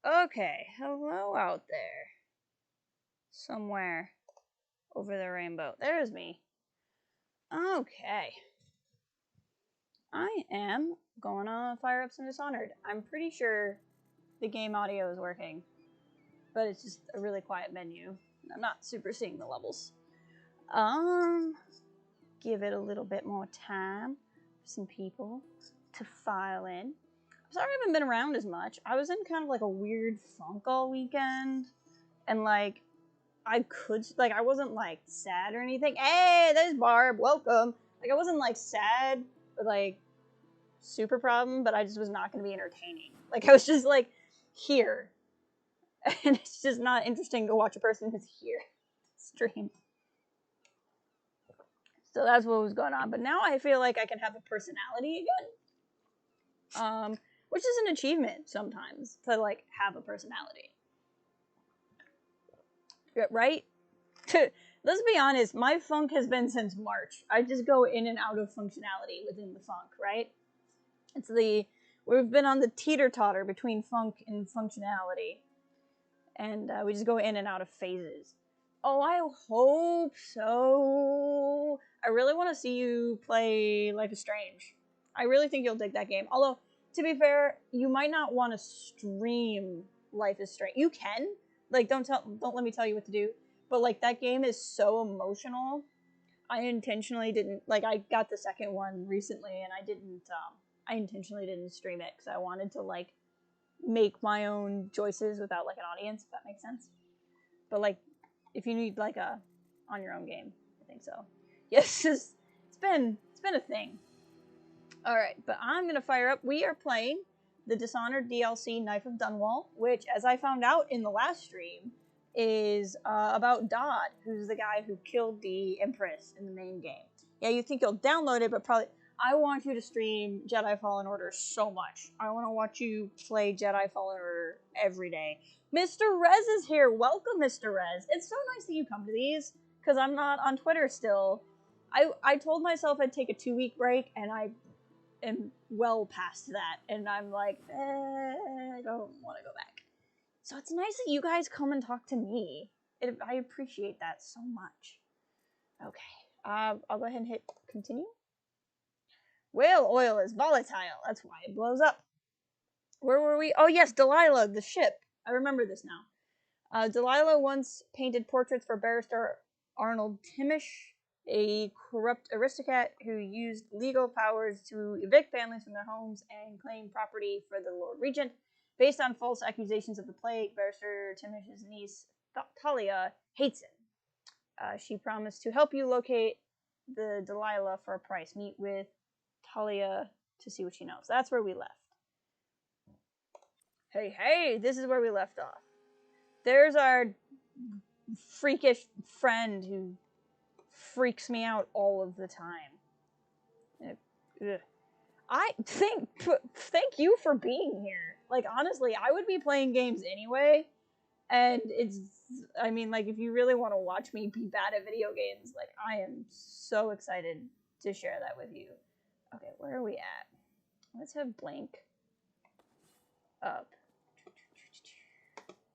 Okay, hello out there. Somewhere over the rainbow. There's me. Okay. I am going to fire up some Dishonored. I'm pretty sure the game audio is working, but it's just a really quiet menu. I'm not super seeing the levels. Give it a little bit more time for some people to file in. I'm sorry I haven't been around as much. I was in kind of like a weird funk all weekend, and like I wasn't like sad or anything. Hey, there's Barb, welcome. Like I wasn't like sad or like super problem, but I just was not going to be entertaining. Like I was just like here, and it's just not interesting to watch a person who's here stream. So that's what was going on. But now I feel like I can have a personality again, which is an achievement sometimes to like have a personality. Right? Let's be honest, my funk has been since March. I just go in and out of functionality within the funk, right? We've been on the teeter-totter between funk and functionality. And we just go in and out of phases. Oh, I hope so. I really want to see you play Life is Strange. I really think you'll dig that game. Although, to be fair, you might not want to stream Life is Strange. You can. Like, don't let me tell you what to do. But, like, that game is so emotional. I intentionally didn't, like, I got the second one recently, and I intentionally didn't stream it, because I wanted to, like, make my own choices without, like, an audience, if that makes sense. But, like, if you need, like, a on-your-own game, I think so. Yes, it's been a thing. Alright, but I'm gonna fire up, we are playing the Dishonored DLC Knife of Dunwall, which, as I found out in the last stream, is about Dodd, who's the guy who killed the Empress in the main game. Yeah, you think you'll download it, but probably... I want you to stream Jedi Fallen Order so much. I want to watch you play Jedi Fallen Order every day. Mr. Rez is here. Welcome, Mr. Rez. It's so nice that you come to these, because I'm not on Twitter still. I told myself I'd take a 2-week break, and I am well past that. And I'm like, I don't want to go back. So it's nice that you guys come and talk to me. I appreciate that so much. Okay. I'll go ahead and hit continue. Whale oil is volatile. That's why it blows up. Where were we? Oh, yes, Delilah, the ship. I remember this now. Delilah once painted portraits for Barrister Arnold Timish, a corrupt aristocrat who used legal powers to evict families from their homes and claim property for the Lord Regent. Based on false accusations of the plague, Barrister Timish's niece, Talia, hates him. She promised to help you locate the Delilah for a price. Meet with Talia to see what she knows. That's where we left. Hey, this is where we left off. There's our freakish friend who freaks me out all of the time. I thank you for being here. Like, honestly, I would be playing games anyway, and I mean, like, if you really want to watch me be bad at video games, like, I am so excited to share that with you. Okay, where are we at? Let's have blank up.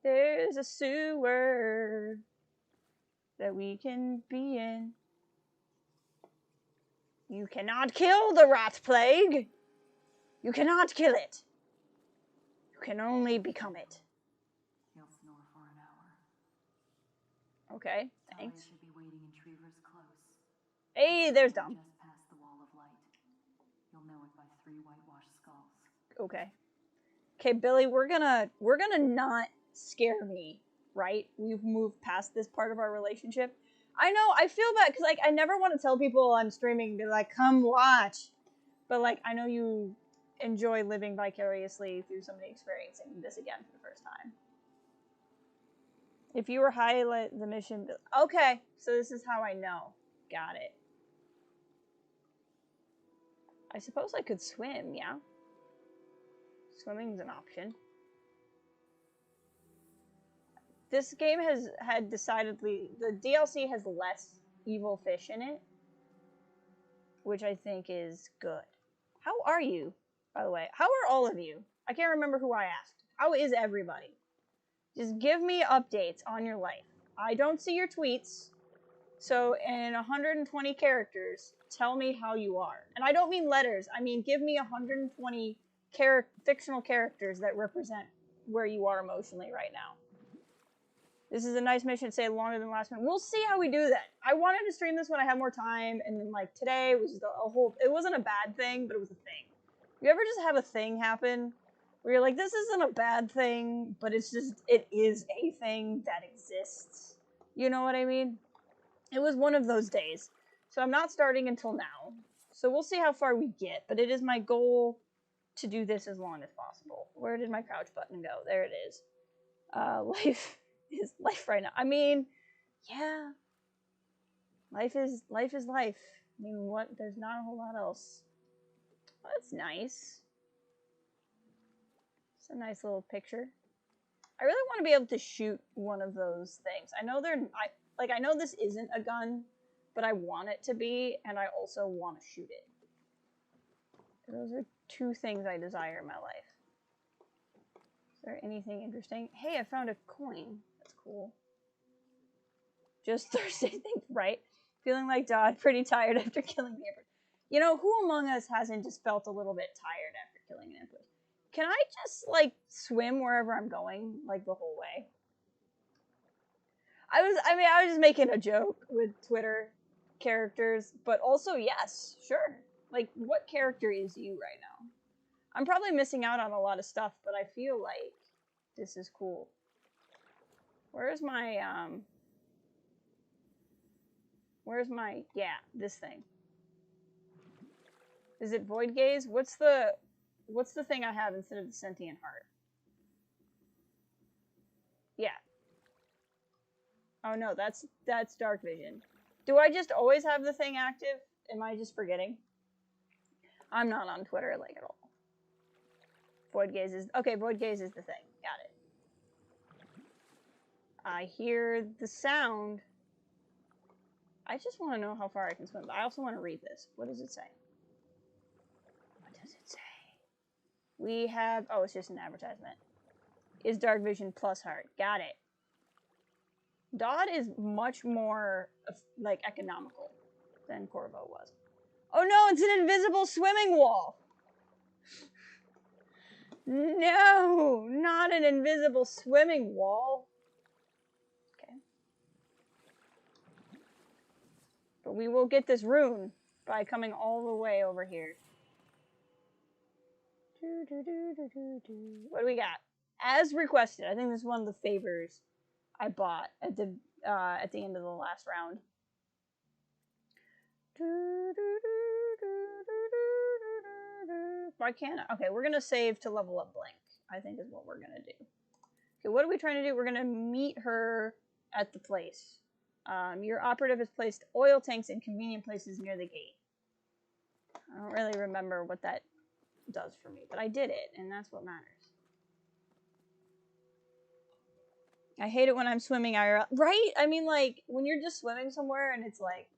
There's a sewer that we can be in. You cannot kill the rat plague. You cannot kill it. You can only become it. He'll snore for an hour. Okay, thanks. Should be waiting in Trevor's Close. Hey, there's Dom. Just past the wall of light. You'll know it by 3 whitewashed skulls. Okay. Okay, Billy, we're gonna not scare me, right? We've moved past this part of our relationship. I know, I feel bad, because, like, I never want to tell people I'm streaming, be like, come watch. But, like, I know you enjoy living vicariously through somebody experiencing this again for the first time. If you were highlight the mission... Okay, so this is how I know. Got it. I suppose I could swim, yeah? Swimming's an option. This game had decidedly... The DLC has less evil fish in it, which I think is good. How are you, by the way? How are all of you? I can't remember who I asked. How is everybody? Just give me updates on your life. I don't see your tweets, so in 120 characters, tell me how you are. And I don't mean letters. I mean, give me 120 fictional characters that represent where you are emotionally right now. This is a nice mission, say longer than last one. We'll see how we do that. I wanted to stream this when I had more time, and then like today was just a whole, it wasn't a bad thing, but it was a thing. You ever just have a thing happen where you're like, this isn't a bad thing, but it's just, it is a thing that exists. You know what I mean? It was one of those days. So I'm not starting until now. So we'll see how far we get, but it is my goal to do this as long as possible. Where did my crouch button go? There it is. Life is life right now. I mean, yeah. Life is life. I mean, what? There's not a whole lot else. Oh, that's nice. It's a nice little picture. I really want to be able to shoot one of those things. I know I know this isn't a gun, but I want it to be, and I also want to shoot it. Those are two things I desire in my life. Is there anything interesting? Hey, I found a coin. That's cool. Just Thursday things, right? Feeling like Dodd, pretty tired after killing the Empress. You know, who among us hasn't just felt a little bit tired after killing an Empress? Can I just, like, swim wherever I'm going, like, the whole way? I was just making a joke with Twitter characters, but also, yes, sure. Like, what character is you right now? I'm probably missing out on a lot of stuff, but I feel like this is cool. Where's my, yeah, this thing. Is it Void Gaze? What's the thing I have instead of the Sentient Heart? Yeah. Oh no, that's Dark Vision. Do I just always have the thing active? Am I just forgetting? I'm not on Twitter, like, at all. Void Gaze is... Okay, Void Gaze is the thing. Got it. I hear the sound. I just want to know how far I can swim. But I also want to read this. What does it say? What does it say? We have... Oh, it's just an advertisement. Is Dark Vision plus heart. Got it. Dodd is much more, like, economical than Corvo was. Oh no, it's an invisible swimming wall! No, not an invisible swimming wall. Okay. But we will get this rune by coming all the way over here. What do we got? As requested. I think this is one of the favors I bought at the end of the last round. Why can't I? Okay, we're gonna save to level up Blink, I think is what we're gonna do. Okay, what are we trying to do? We're gonna meet her at the place. Your operative has placed oil tanks in convenient places near the gate. I don't really remember what that does for me, but I did it, and that's what matters. I hate it when I'm swimming IRL. Right? I mean, like, when you're just swimming somewhere and it's like,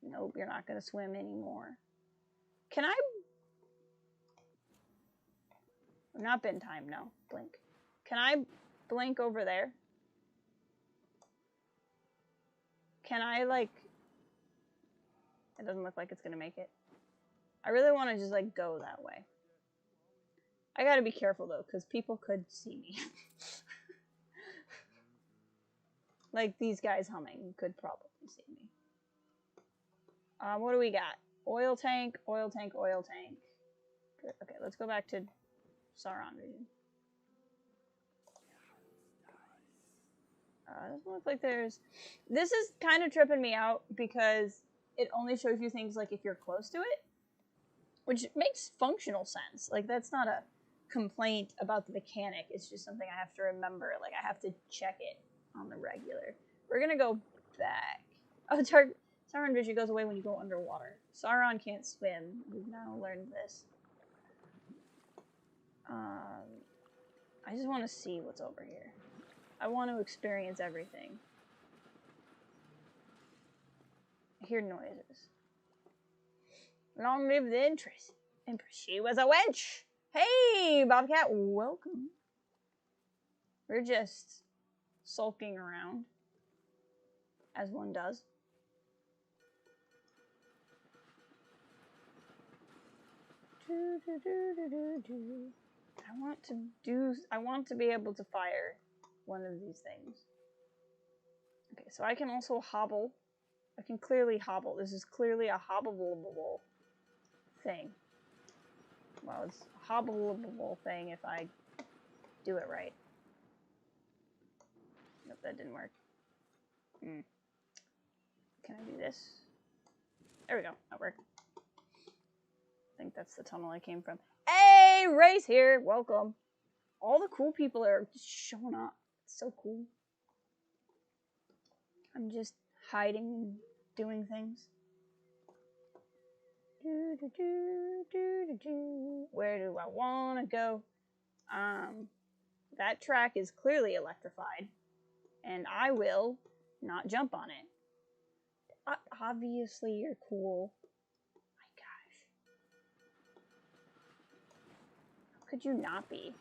nope, you're not gonna swim anymore. Can I... Not bin time, no. Blink. Can I blink over there? Can I, like... It doesn't look like it's gonna make it. I really want to just, like, go that way. I gotta be careful, though, because people could see me. Like, these guys humming could probably see me. What do we got? Oil tank, oil tank, oil tank. Good. Okay, let's go back to Sauron Vision. Doesn't look like there's... This is kind of tripping me out because it only shows you things, like, if you're close to it. Which makes functional sense. Like, that's not a complaint about the mechanic. It's just something I have to remember. Like, I have to check it on the regular. We're gonna go back. Oh, Sauron Vision goes away when you go underwater. Sauron can't swim. We've now learned this. I just want to see what's over here. I want to experience everything. I hear noises. Long live the Empress. She was a wench. Hey, Bobcat, welcome. We're just sulking around, as one does. I want to be able to fire one of these things. Okay, so I can also hobble. I can clearly hobble. This is clearly a hobbleable thing. Well, it's a hobbleable thing if I do it right. Nope, that didn't work. Can I do this? There we go. That worked. I think that's the tunnel I came from. Hey, Ray's here. Welcome. All the cool people are just showing up. It's so cool. I'm just hiding and doing things. Where do I want to go? That track is clearly electrified, and I will not jump on it. Obviously, you're cool. My gosh. How could you not be?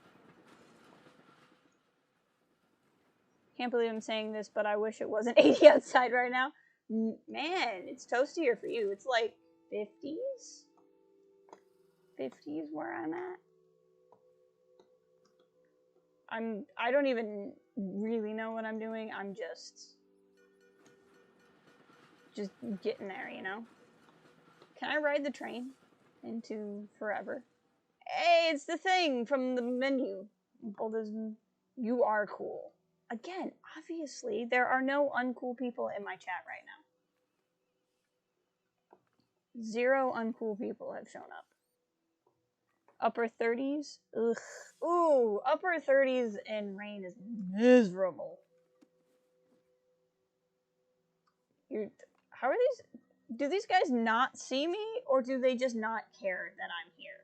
Can't believe I'm saying this, but I wish it wasn't 80 outside right now. Man, it's toastier for you. It's like 50s? 50s where I'm at. I don't even really know what I'm doing. I'm just getting there, you know? Can I ride the train into forever? Hey, it's the thing from the menu. All this, you are cool. Again, obviously, there are no uncool people in my chat right now. 0 uncool people have shown up. Upper 30s? Ugh. Ooh, upper 30s in rain is miserable. How are these? Do these guys not see me, or do they just not care that I'm here?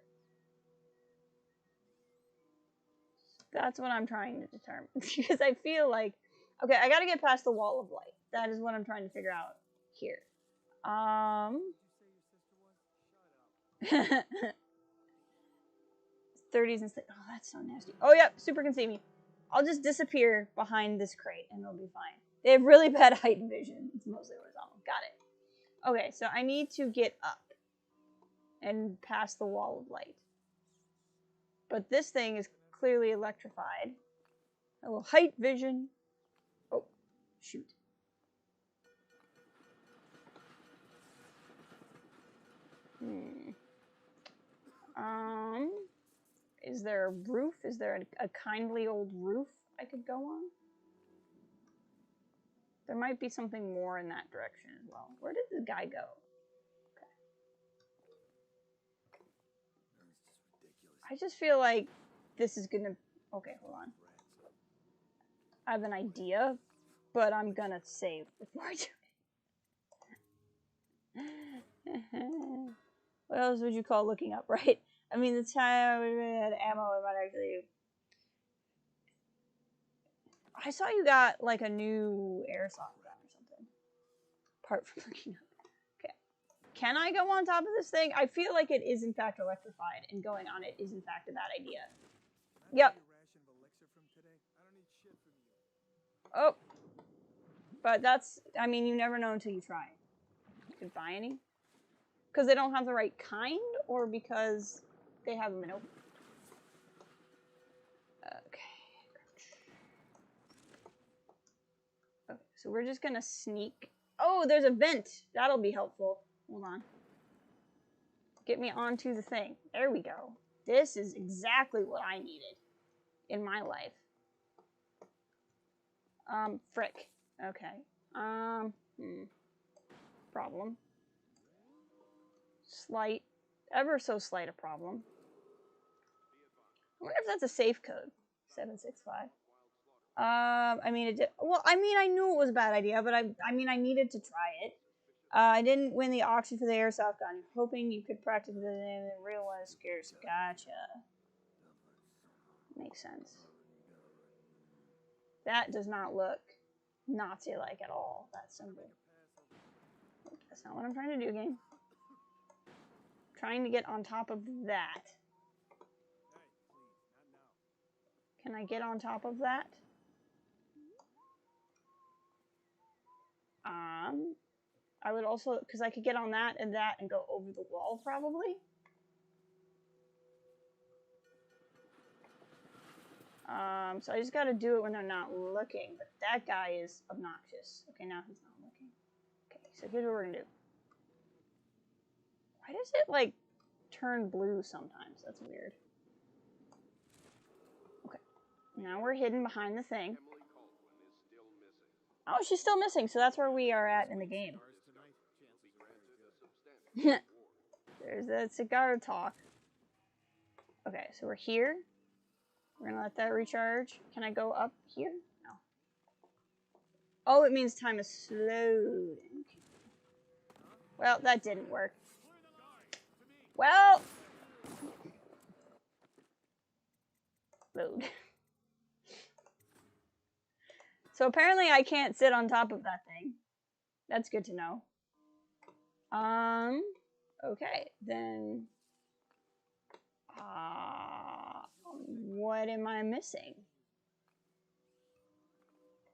That's what I'm trying to determine. Because I feel like, okay, I gotta get past the wall of light. That is what I'm trying to figure out here. 30s and oh, that's so nasty. Oh, yep, Super can see me. I'll just disappear behind this crate and it'll be fine. They have really bad height vision. It's mostly horizontal. Got it. Okay, so I need to get up and past the wall of light. But this thing is clearly electrified. A little height vision. Oh, shoot. Is there a roof? Is there a kindly old roof I could go on? There might be something more in that direction as well. Where did the guy go? Okay. I just feel like this is gonna... Okay, hold on. I have an idea, but I'm gonna save before I do it. What else would you call looking up, right? I mean, the time we had ammo, it might actually... I saw you got, like, a new airsoft gun or something. Apart from looking up. Okay. Can I go on top of this thing? I feel like it is, in fact, electrified, and going on it is, in fact, a bad idea. Yep. Oh. But that's... I mean, you never know until you try. You could buy any. Because they don't have the right kind, or because they have them in open? Okay, so we're just gonna sneak. Oh, there's a vent. That'll be helpful. Hold on. Get me onto the thing. There we go. This is exactly what I needed in my life. Frick. Okay. Problem. Slight, ever so slight a problem. I wonder if that's a safe code. 765. I mean, it did. Well, I mean, I knew it was a bad idea, but I mean, I needed to try it. I didn't win the auction for the airsoft gun. Hoping you could practice it in the real one is scarce. Gotcha. Makes sense. That does not look Nazi-like at all, that symbol. That's not what I'm trying to do, game. I'm trying to get on top of that. Can I get on top of that? I would also, because I could get on that and go over the wall, probably. So I just gotta do it when they're not looking, but that guy is obnoxious. Okay, now he's not looking. Okay, so here's what we're gonna do. Why does it, like, turn blue sometimes? That's weird. Okay, now we're hidden behind the thing. Oh, she's still missing, so that's where we are at in the game. There's that cigar talk. Okay, so we're here. We're gonna let that recharge. Can I go up here? No. Oh, it means time is slowing. Well, that didn't work. Well. Load. So apparently I can't sit on top of that thing. That's good to know. Okay, then. What am I missing?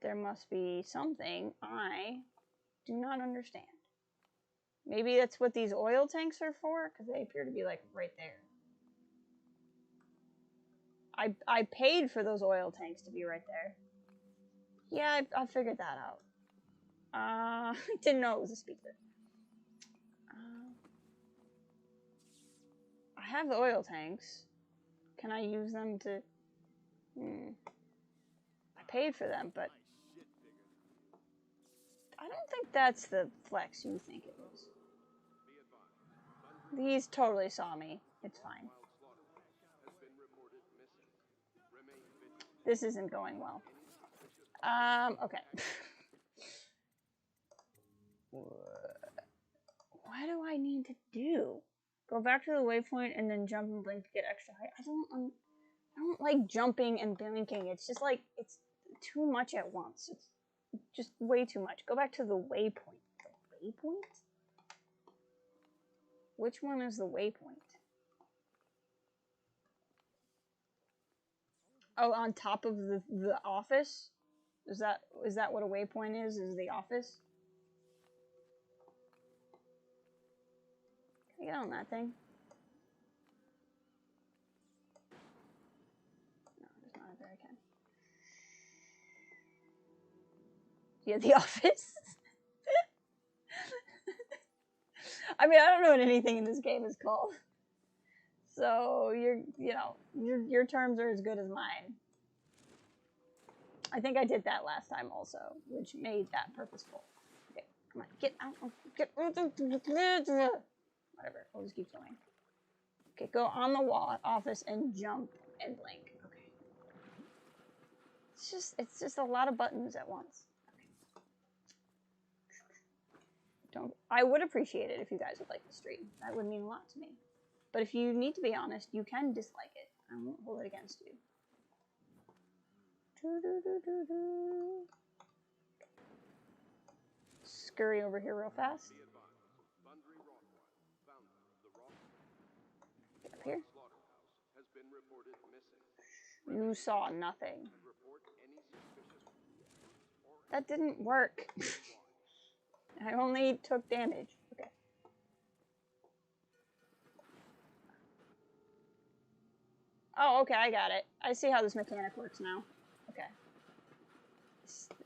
There must be something I do not understand. Maybe that's what these oil tanks are for, because they appear to be, like, right there. I paid for those oil tanks to be right there. Yeah, I figured that out. I didn't know it was a speaker. I have the oil tanks. Can I use them to... I paid for them, but... I don't think that's the flex you think it is. These totally saw me. It's fine. This isn't going well. Okay. What do I need to do? Go back to the waypoint and then jump and blink to get extra height. I don't like jumping and blinking. It's just like, it's too much at once. It's just way too much. Go back to the waypoint. The waypoint? Which one is the waypoint? Oh, on top of the office? Is that what a waypoint is the office? Can I get on that thing? No, there's not a there I can. Yeah, the office. I mean, I don't know what anything in this game is called. So your terms are as good as mine. I think I did that last time also, which made that purposeful. Okay, come on, get out. Get whatever. We'll just keep going. Okay, go on the wall office and jump and blink. Okay. It's just a lot of buttons at once. Okay. I would appreciate it if you guys would like the stream. That would mean a lot to me. But if you need to be honest, you can dislike it. I won't hold it against you. Scurry over here real fast. Get up here. You saw nothing. That didn't work. I only took damage. Okay. Oh, okay, I got it. I see how this mechanic works now. Okay.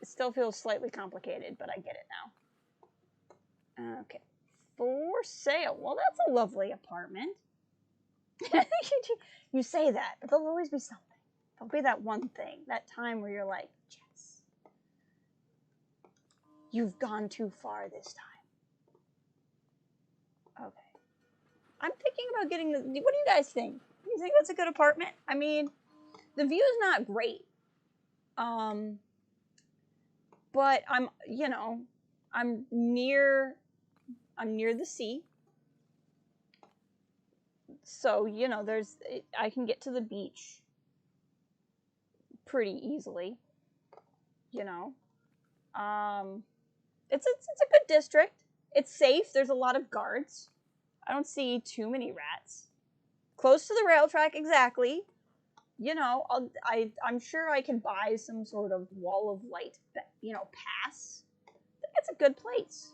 It still feels slightly complicated, but I get it now. Okay. For sale. Well, that's a lovely apartment. You say that, but there'll always be something. There'll be that one thing, that time where you're like, yes, you've gone too far this time. Okay. I'm thinking about getting the... What do you guys think? Do you think that's a good apartment? I mean, the view is not great. But I'm near the sea. So, I can get to the beach pretty easily. It's a good district. It's safe. There's a lot of guards. I don't see too many rats. Close to the rail track, exactly. I'm sure I can buy some sort of wall of light, pass. That's a good place.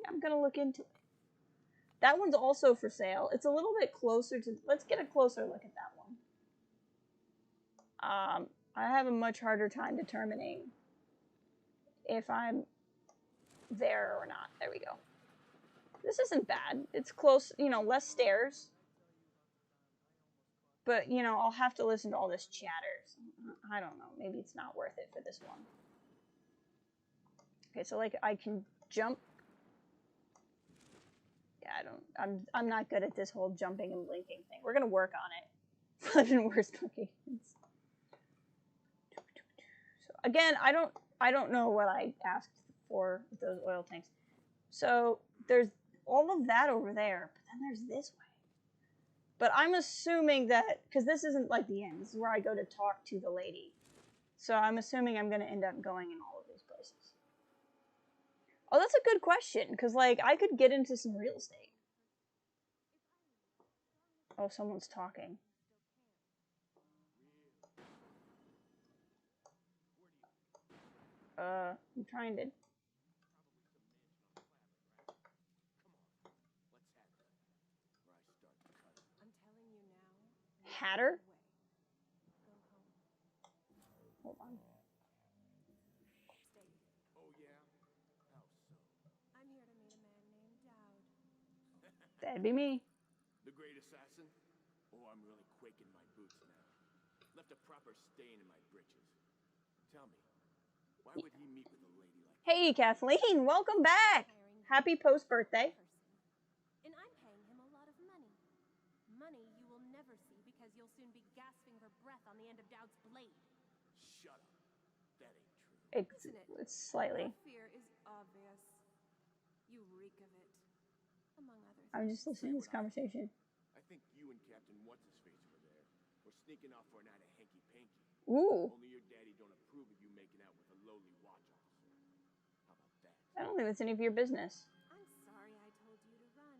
I'm gonna look into it. That one's also for sale. It's a little bit closer to... Let's get a closer look at that one. I have a much harder time determining if I'm there or not. There we go. This isn't bad. It's close, you know, less stairs. But, you know, I'll have to listen to all this chatter. So, I don't know. Maybe it's not worth it for this one. Okay, so, like, I can jump. Yeah, I'm not good at this whole jumping and blinking thing. We're gonna work on it. Live in worst locations. So, again, I don't know what I asked for with those oil tanks. So, there's all of that over there, but then there's this way. But I'm assuming that, because this isn't like the end, this is where I go to talk to the lady. So I'm assuming I'm going to end up going in all of these places. Oh, that's a good question, because like I could get into some real estate. Oh, someone's talking. I'm trying to... Hatter? Hold on. Oh yeah? How so? I'm here to meet a man named Dowd. That'd be me. The great assassin? Oh, I'm really quaking my boots now. Left a proper stain in my britches. Tell me, why would he meet with a lady like that? Hey, Kathleen, welcome back. Happy post-birthday. And I'm paying him a lot of money. Money you will never see because you'll soon be gasping for breath on the end of Dowd's blade. Shut up. That ain't true. It's slightly. Your fear is obvious. You reek of it. Among other things. I'm just listening to this conversation. I think you and Captain What's-His-Face were there. We're sneaking off for a night of hanky-panky. Ooh. Only your daddy don't approve of you making out with a lowly watch officer. How about that? I don't think that's any of your business. I'm sorry I told you to run.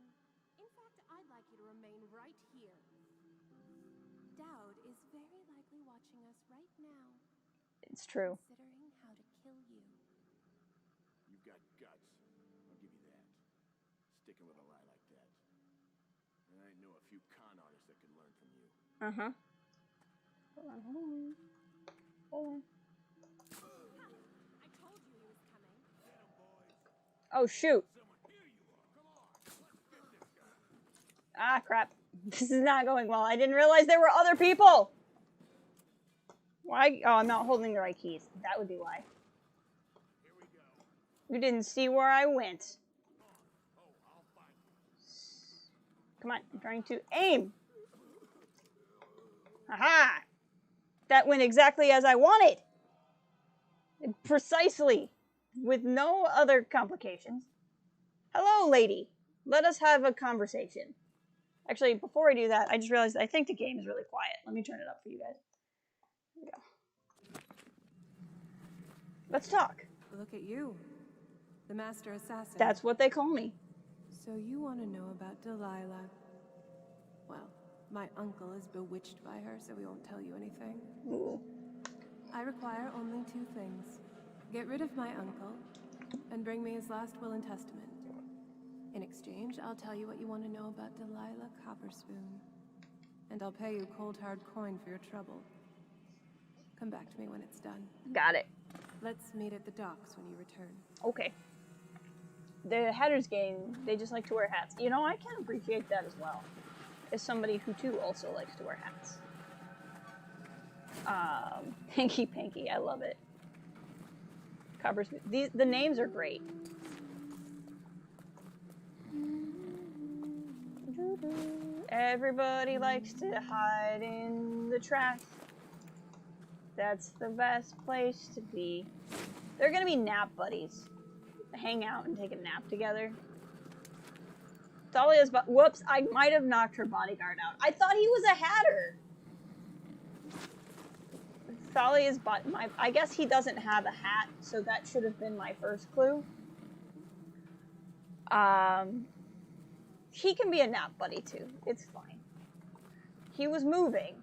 In fact, I'd like you to remain right here. Dowd is very likely watching us right now. It's true. Considering how to kill you. You've got guts. I'll give you that. Sticking with a lie like that. And I know a few con artists that could learn from you. Uh-huh. Hold on, hold on. Hold on. I told you he was coming. Oh, shoot. Ah, crap. This is not going well. I didn't realize there were other people. Why? Oh, I'm not holding the right keys. That would be why. You didn't see where I went. Come on, I'm trying to aim. Aha! That went exactly as I wanted. Precisely. With no other complications. Hello, lady. Let us have a conversation. Actually, before I do that, I just realized I think the game is really quiet. Let me turn it up for you guys. Here we go. Let's talk. Look at you, the master assassin. That's what they call me. So you want to know about Delilah? Well, my uncle is bewitched by her, so we won't tell you anything. Ooh. I require only two things. Get rid of my uncle, and bring me his last will and testament. In exchange, I'll tell you what you want to know about Delilah Copperspoon. And I'll pay you cold hard coin for your trouble. Come back to me when it's done. Got it. Let's meet at the docks when you return. Okay. The Hatters gang, they just like to wear hats. You know, I can appreciate that as well. As somebody who, too, also likes to wear hats. Hanky Panky, I love it. Copperspoon. The names are great. Everybody likes to hide in the trash. That's the best place to be. They're gonna be nap buddies. Hang out and take a nap together. Thalia's whoops, I might have knocked her bodyguard out. I thought he was a hatter. Thalia's I guess he doesn't have a hat, so that should have been my first clue. He can be a nap buddy too. It's fine. He was moving.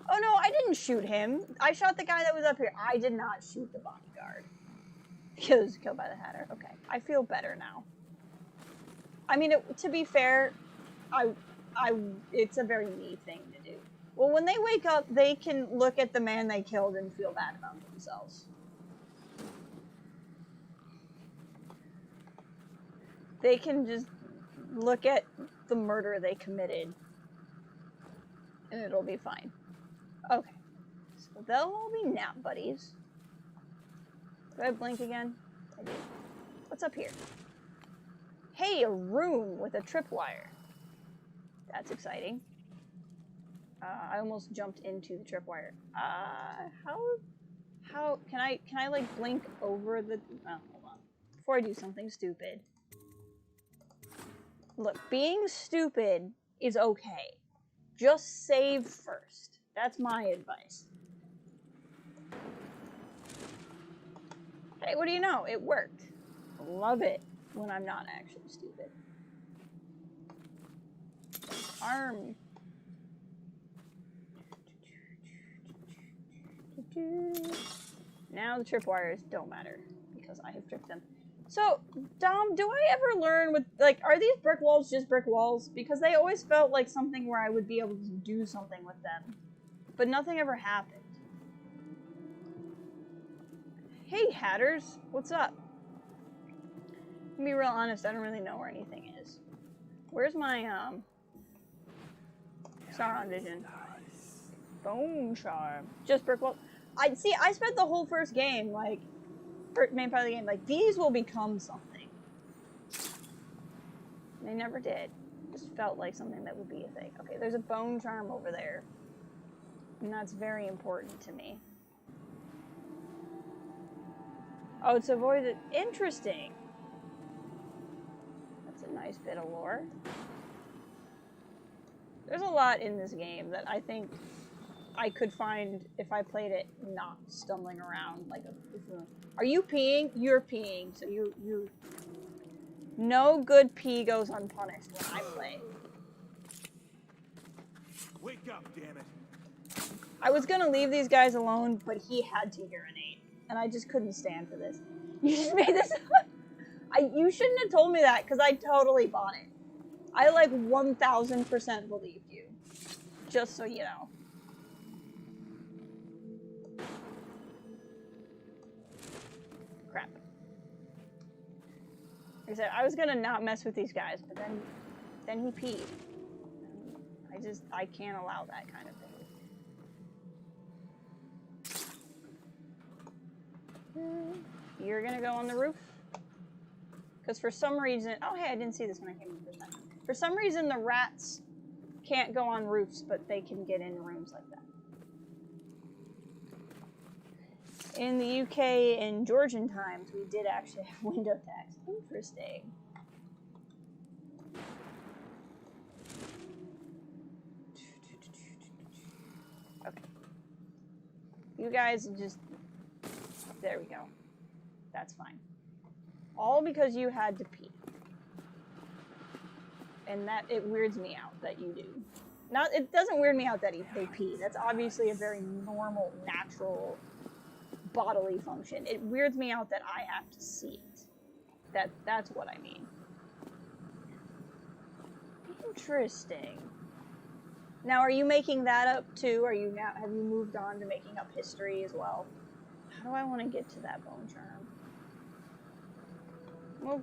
Oh no, I didn't shoot him. I shot the guy that was up here. I did not shoot the bodyguard. He was killed by the Hatter. Okay, I feel better now. I mean, to be fair, it's a very me thing to do. Well, when they wake up, they can look at the man they killed and feel bad about themselves. They can just look at the murder they committed, and it'll be fine. Okay, so they'll all be nap buddies. Do I blink again? I do. What's up here? Hey, a room with a tripwire. That's exciting. I almost jumped into the tripwire. How can I like blink over the? Oh, hold on. Before I do something stupid. Look, being stupid is okay. Just save first. That's my advice. Hey, what do you know? It worked. Love it when I'm not actually stupid. Arm. Now the tripwires don't matter because I have tripped them. So, Dom, do I ever learn with, like, are these brick walls just brick walls? Because they always felt like something where I would be able to do something with them. But nothing ever happened. Hey, Hatters. What's up? To be real honest, I don't really know where anything is. Where's my, Sauron vision? Bone charm. Just brick walls. I spent the whole first game, like, main part of the game, like, these will become something. They never did. Just felt like something that would be a thing. Okay, there's a bone charm over there. And that's very important to me. Oh, it's avoided. Interesting. That's a nice bit of lore. There's a lot in this game that I think I could find if I played it not stumbling around like a buffoon. Are you peeing? You're peeing, so you no good pee goes unpunished when I play. Wake up, damn it. I was gonna leave these guys alone, but he had to urinate, and I just couldn't stand for this. You just made this you shouldn't have told me that, because I totally bought it. I like 1000% believed you. Just so you know. Crap. Like I said, I was gonna not mess with these guys, but then he peed. I can't allow that kind of thing. You're gonna go on the roof? Because for some reason, oh hey, I didn't see this when I came in the first time. For some reason, the rats can't go on roofs, but they can get in rooms like that. In the UK in Georgian times, we did actually have window tax. Interesting. Okay. You guys just... There we go. That's fine. All because you had to pee. And that, it weirds me out that you do. Not, it doesn't weird me out that they pee. That's obviously a very normal, natural bodily function. It weirds me out that I have to see it. That's what I mean. Interesting. Now, are you making that up too? Have you moved on to making up history as well? How do I want to get to that bone charm?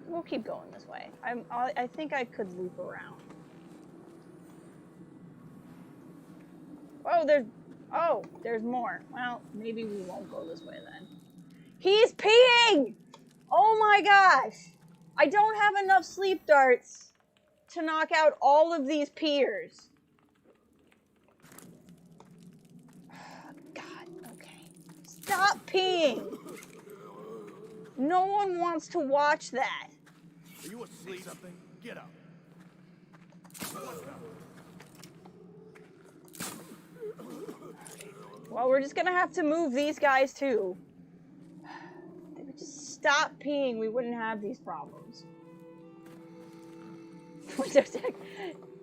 We'll keep going this way. I think I could loop around. Oh, there's more. Well, maybe we won't go this way then. He's peeing! Oh my gosh! I don't have enough sleep darts to knock out all of these peers. God, okay. Stop peeing! No one wants to watch that. Are you asleep? Something? Get up. Well, we're just gonna have to move these guys too. If they would just stop peeing, we wouldn't have these problems.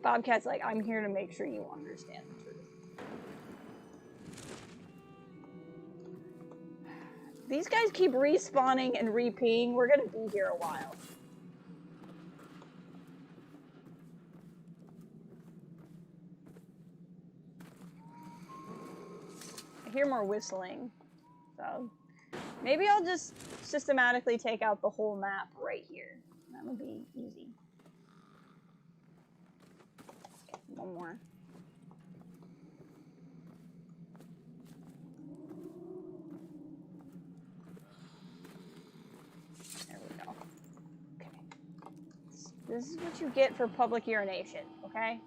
Bobcat's like, I'm here to make sure you understand the truth. These guys keep respawning and repeating. We're gonna be here a while. I hear more whistling. So maybe I'll just systematically take out the whole map right here. That'll be easy. One more. There we go. Okay. This is what you get for public urination, okay?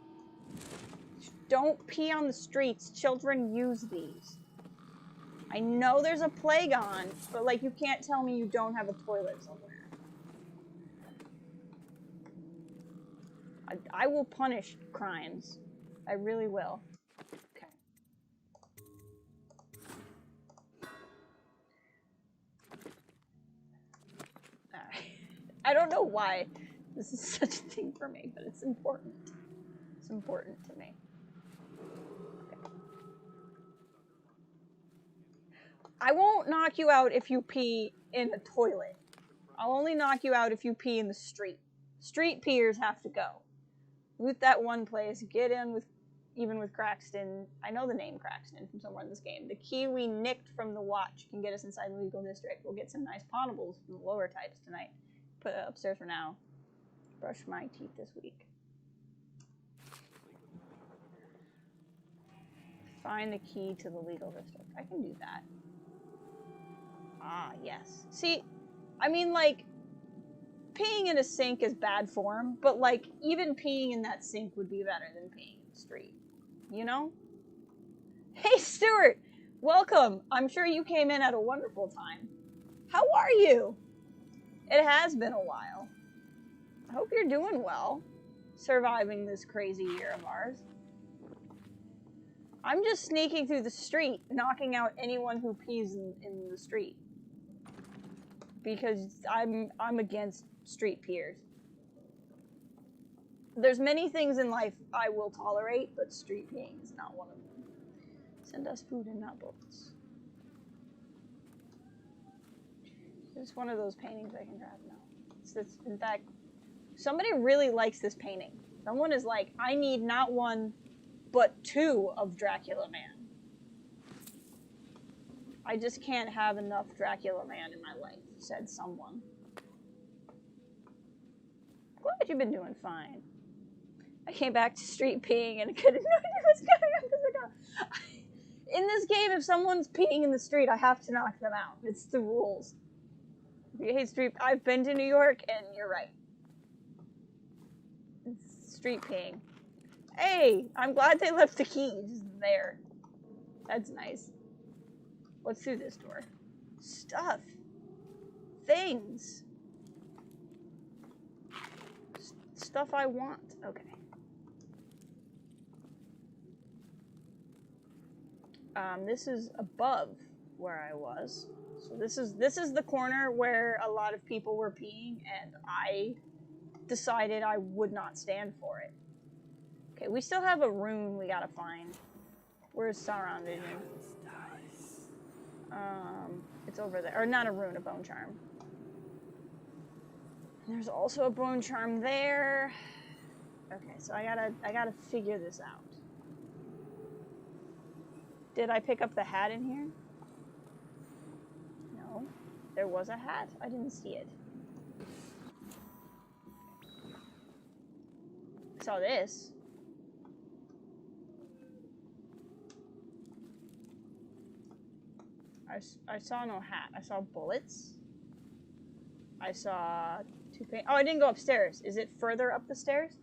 Don't pee on the streets. Children use these. I know there's a plague on, but like you can't tell me you don't have a toilet somewhere. I will punish crimes. I really will. Okay. I don't know why this is such a thing for me, but it's important. It's important to me. Okay. I won't knock you out if you pee in a toilet. I'll only knock you out if you pee in the street. Street peers have to go. Loot that one place, get in with, even with Craxton. I know the name Craxton from somewhere in this game. The key we nicked from the watch can get us inside the legal district. We'll get some nice potables from the lower types tonight. Put it upstairs for now. Brush my teeth this week. Find the key to the legal district. I can do that. Ah, yes. See, I mean, like, peeing in a sink is bad form, but, like, even peeing in that sink would be better than peeing in the street. You know? Hey, Stuart! Welcome! I'm sure you came in at a wonderful time. How are you? It has been a while. I hope you're doing well, surviving this crazy year of ours. I'm just sneaking through the street, knocking out anyone who pees in the street. Because I'm against street peers. There's many things in life I will tolerate, but street peeing is not one of them. Send us food and not books. It's one of those paintings I can grab now. It's, in fact, somebody really likes this painting. Someone is like, I need not one, but two of Dracula Man. I just can't have enough Dracula Man in my life, said someone. Glad you've been doing fine. I came back to street peeing and I couldn't know what's going on. In this game, if someone's peeing in the street, I have to knock them out. It's the rules. If you hate street, I've been to New York, and you're right. It's street peeing. Hey, I'm glad they left the key just there. That's nice. What's through this door? Stuff. Things. Stuff I want. Okay. This is above where I was. So this is the corner where a lot of people were peeing, and I decided I would not stand for it. Okay, we still have a rune we gotta find. Where's Sauron Vision? It's over there. Or not a rune, a bone charm. And there's also a bone charm there. Okay, so I gotta figure this out. Did I pick up the hat in here? No. There was a hat. I didn't see it. I saw this. I saw no hat. I saw bullets. I saw two paint. Oh, I didn't go upstairs. Is it further up the stairs?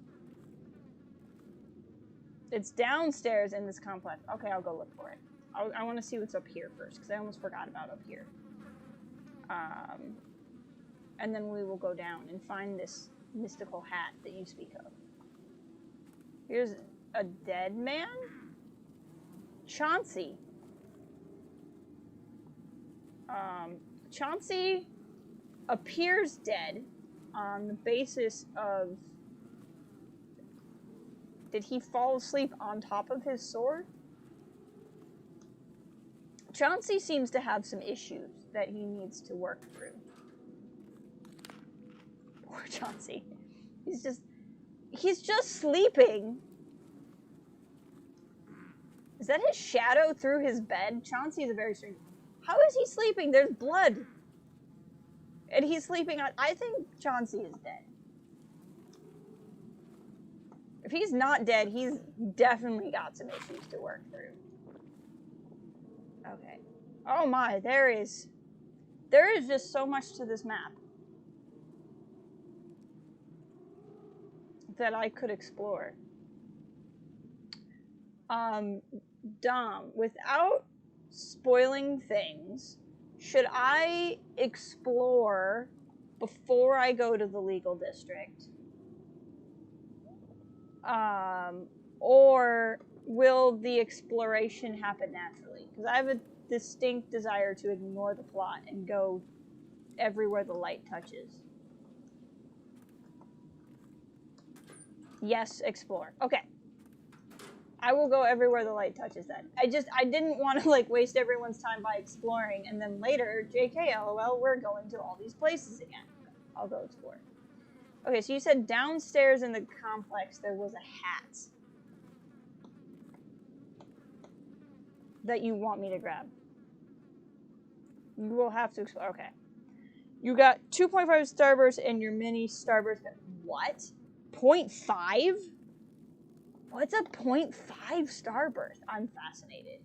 It's downstairs in this complex. Okay, I'll go look for it. I want to see what's up here first, because I almost forgot about up here. And then we will go down and find this mystical hat that you speak of. Here's a dead man? Chauncey. Chauncey appears dead on the basis of... Did he fall asleep on top of his sword? Chauncey seems to have some issues. that he needs to work through. Poor Chauncey. He's just sleeping. Is that his shadow through his bed? Chauncey is a very strange... How is he sleeping? There's blood. And he's sleeping on... I think Chauncey is dead. If he's not dead, he's definitely got some issues to work through. Okay. Oh my, there is just so much to this map that I could explore. Dom, without spoiling things, should I explore before I go to the legal district? Or will the exploration happen naturally? Because I have a distinct desire to ignore the plot and go everywhere the light touches. Yes, explore. Okay. I will go everywhere the light touches then. I didn't want to like waste everyone's time by exploring and then later, JK, LOL, we're going to all these places again. I'll go explore. Okay, so you said downstairs in the complex there was a hat that you want me to grab. You will have to explore. Okay. You got 2.5 starburst and your mini starburst. What? 0.5? What's a 0.5 starburst? I'm fascinated.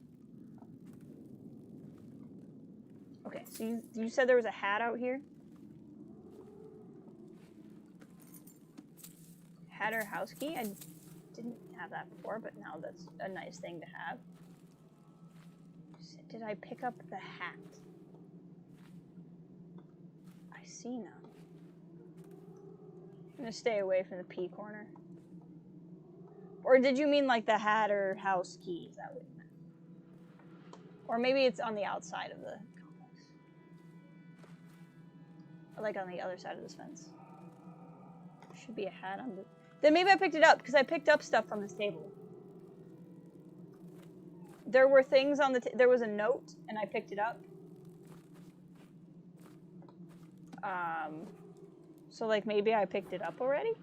Okay, so you said there was a hat out here? Hat or house key? I didn't have that before, but now that's a nice thing to have. Did I pick up the hat? I see now. I'm gonna stay away from the P corner. Or did you mean like the hat or house key? Is that what you meant? Or maybe it's on the outside of the complex. Or like on the other side of this fence. Should be a hat on the... Then maybe I picked it up, because I picked up stuff from this table. There were things on the... There was a note, and I picked it up. So like maybe I picked it up already?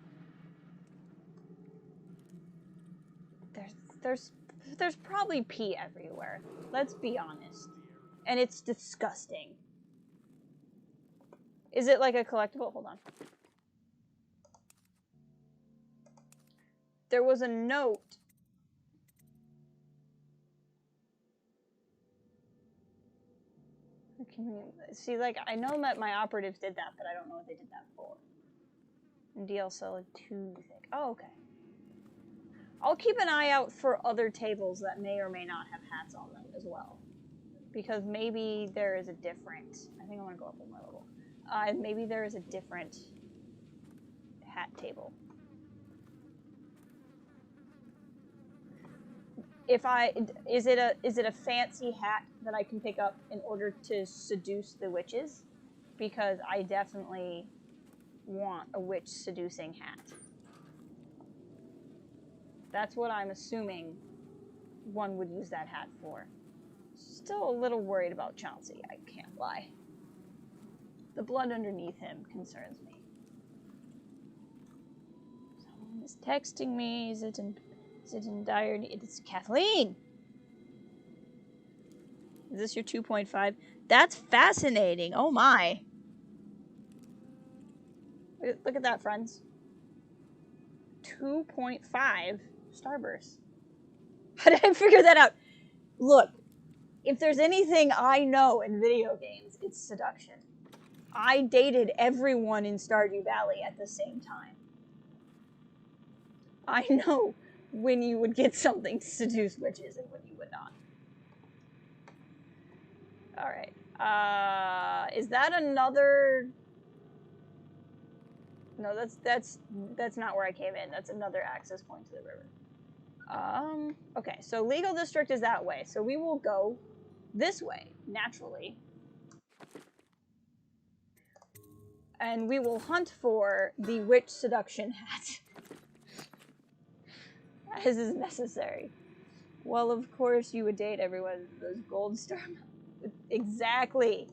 There's probably pee everywhere. Let's be honest. And it's disgusting. Is it like a collectible? Hold on. There was a note. See, like, I know that my operatives did that, but I don't know what they did that for. And DL 2, you think? Oh, okay. I'll keep an eye out for other tables that may or may not have hats on them as well. Because maybe there is a different... I think I want to go up one more level. Maybe there is a different hat table. Is it a fancy hat that I can pick up in order to seduce the witches? Because I definitely want a witch seducing hat. That's what I'm assuming one would use that hat for. Still a little worried about Chauncey, I can't lie. The blood underneath him concerns me. Someone is texting me. Is it in dire need? It's Kathleen! Is this your 2.5? That's fascinating. Oh my. Look at that, friends. 2.5 starburst. How did I figure that out? Look, if there's anything I know in video games, it's seduction. I dated everyone in Stardew Valley at the same time. I know when you would get something to seduce witches and when you would not. Alright. Is that another... No, that's not where I came in. That's another access point to the river. Okay, so legal district is that way. So we will go this way, naturally. And we will hunt for the witch seduction hat. As is necessary. Well, of course you would date everyone with those gold star... Exactly.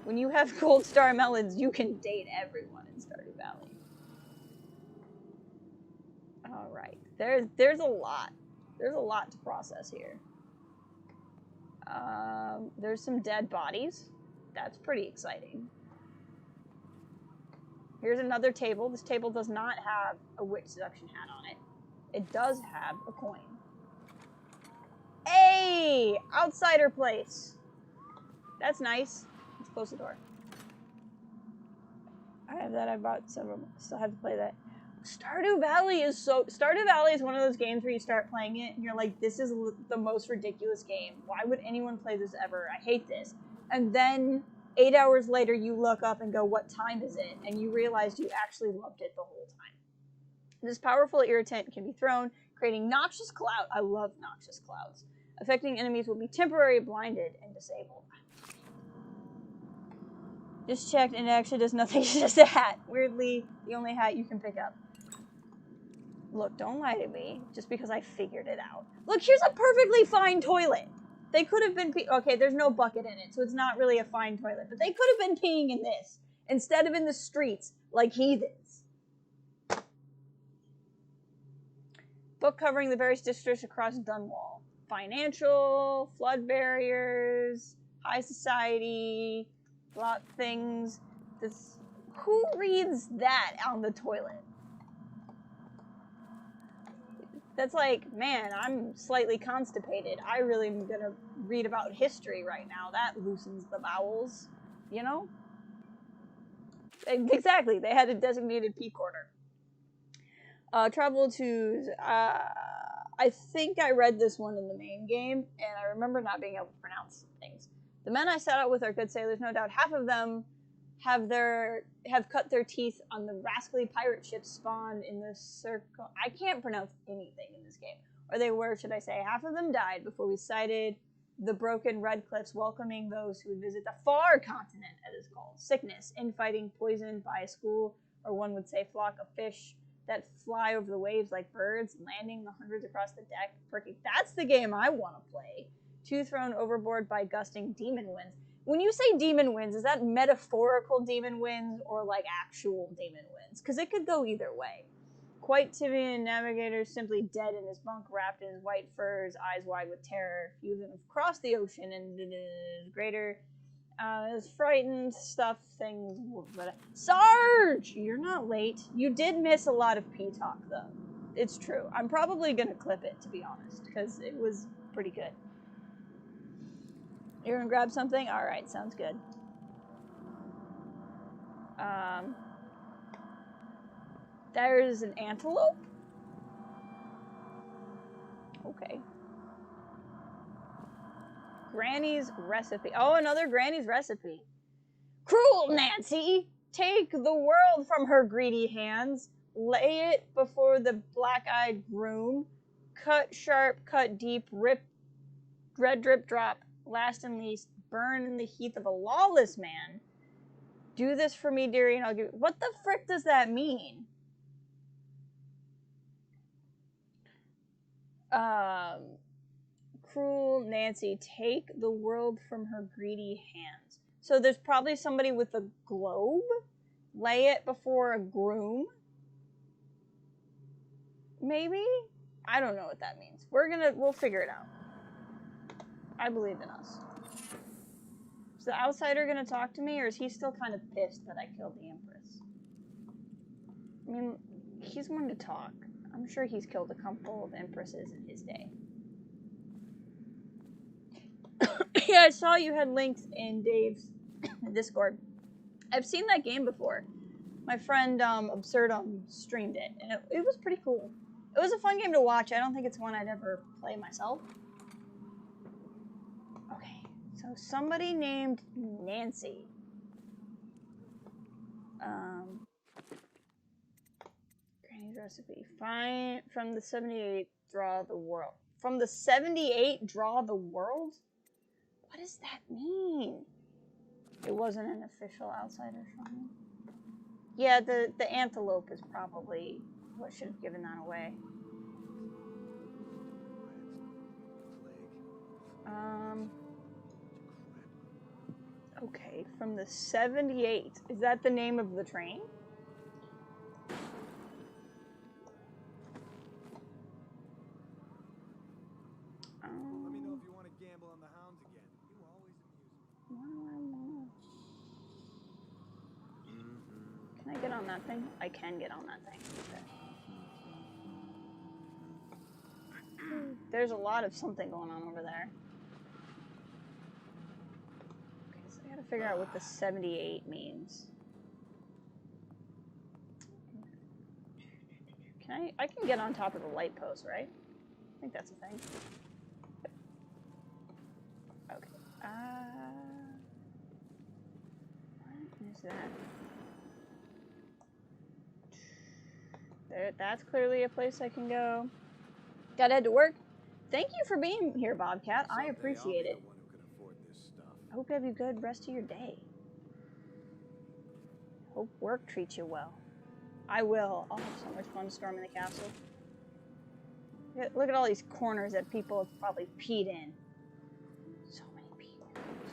When you have gold star melons, you can date everyone in Stardew Valley. Alright. There's a lot. There's a lot to process here. There's some dead bodies. That's pretty exciting. Here's another table. This table does not have a witch seduction hat on it. It does have a coin. Hey! Outsider place. That's nice. Let's close the door. I have that. I bought several. Still have to play that. Stardew Valley is one of those games where you start playing it and you're like, this is the most ridiculous game. Why would anyone play this ever? I hate this. And then 8 hours later you look up and go, what time is it? And you realized you actually loved it the whole time. This powerful irritant can be thrown, creating noxious cloud. I love noxious clouds. Affecting enemies will be temporarily blinded and disabled. Just checked and it actually does nothing. It's just a hat. Weirdly, the only hat you can pick up. Look, don't lie to me just because I figured it out. Look, here's a perfectly fine toilet. They could have been okay, there's no bucket in it, so it's not really a fine toilet. But they could have been peeing in this instead of in the streets like heathens. Book covering the various districts across Dunwall. Financial, flood barriers, high society, lot things. This, who reads that on the toilet? That's like, man, I'm slightly constipated. I really am gonna read about history right now. That loosens the bowels, you know? Exactly, they had a designated pee corner. Travel to, I think I read this one in the main game, and I remember not being able to pronounce things. The men I set out with are good sailors, no doubt. Half of them have cut their teeth on the rascally pirate ships spawned in the circle. I can't pronounce anything in this game. Or they were, should I say. Half of them died before we sighted the broken red cliffs, welcoming those who would visit the far continent, as it's called. Sickness, infighting, poisoned by a school, or one would say flock of fish that fly over the waves like birds, landing the hundreds across the deck. That's the game I want to play. Two thrown overboard by gusting demon winds. When you say demon winds, is that metaphorical demon winds or like actual demon winds? Because it could go either way. Quite Tivian navigator, simply dead in his bunk, wrapped in his white furs, eyes wide with terror. Few of them have crossed the ocean and greater. Is frightened stuff things. Sarge, you're not late. You did miss a lot of P talk though. It's true. I'm probably gonna clip it, to be honest, because it was pretty good. You're gonna grab something? Alright, sounds good. There's an antelope? Okay. Granny's recipe. Oh, another Granny's recipe. Cruel Nancy! Take the world from her greedy hands. Lay it before the black-eyed groom. Cut sharp, cut deep, rip, red drip drop. Last and least, burn in the heat of a lawless man. Do this for me, dearie, and I'll give you... What the frick does that mean? Cruel Nancy, take the world from her greedy hands. So there's probably somebody with a globe. Lay it before a groom. Maybe? I don't know what that means. We'll figure it out. I believe in us. Is the outsider gonna talk to me, or is he still kind of pissed that I killed the Empress? I mean, he's one to talk. I'm sure he's killed a couple of Empresses in his day. Yeah, I saw you had links in Dave's Discord. I've seen that game before. My friend Absurdum streamed it, and it was pretty cool. It was a fun game to watch. I don't think it's one I'd ever play myself. Okay, so somebody named Nancy. Granny's recipe. Find from the 78, draw the world. From the 78, draw the world? What does that mean? It wasn't an official outsider shrine. Yeah, the antelope is probably what should have given that away. Okay, from the 78. Is that the name of the train? Let me know if you want to gamble on the hounds again. You always amuse me. Can I get on that thing? I can get on that thing. Okay. There's a lot of something going on over there. Okay, so I gotta figure out what the 78 means. I can get on top of the light post, right? I think that's a thing. Okay. What is that? There, that's clearly a place I can go. Gotta head to work. Thank you for being here, Bobcat. I appreciate it. I hope you have a good rest of your day. Hope work treats you well. I will. I'll have so much fun storming the castle. Look at all these corners that people have probably peed in. So many pee corners.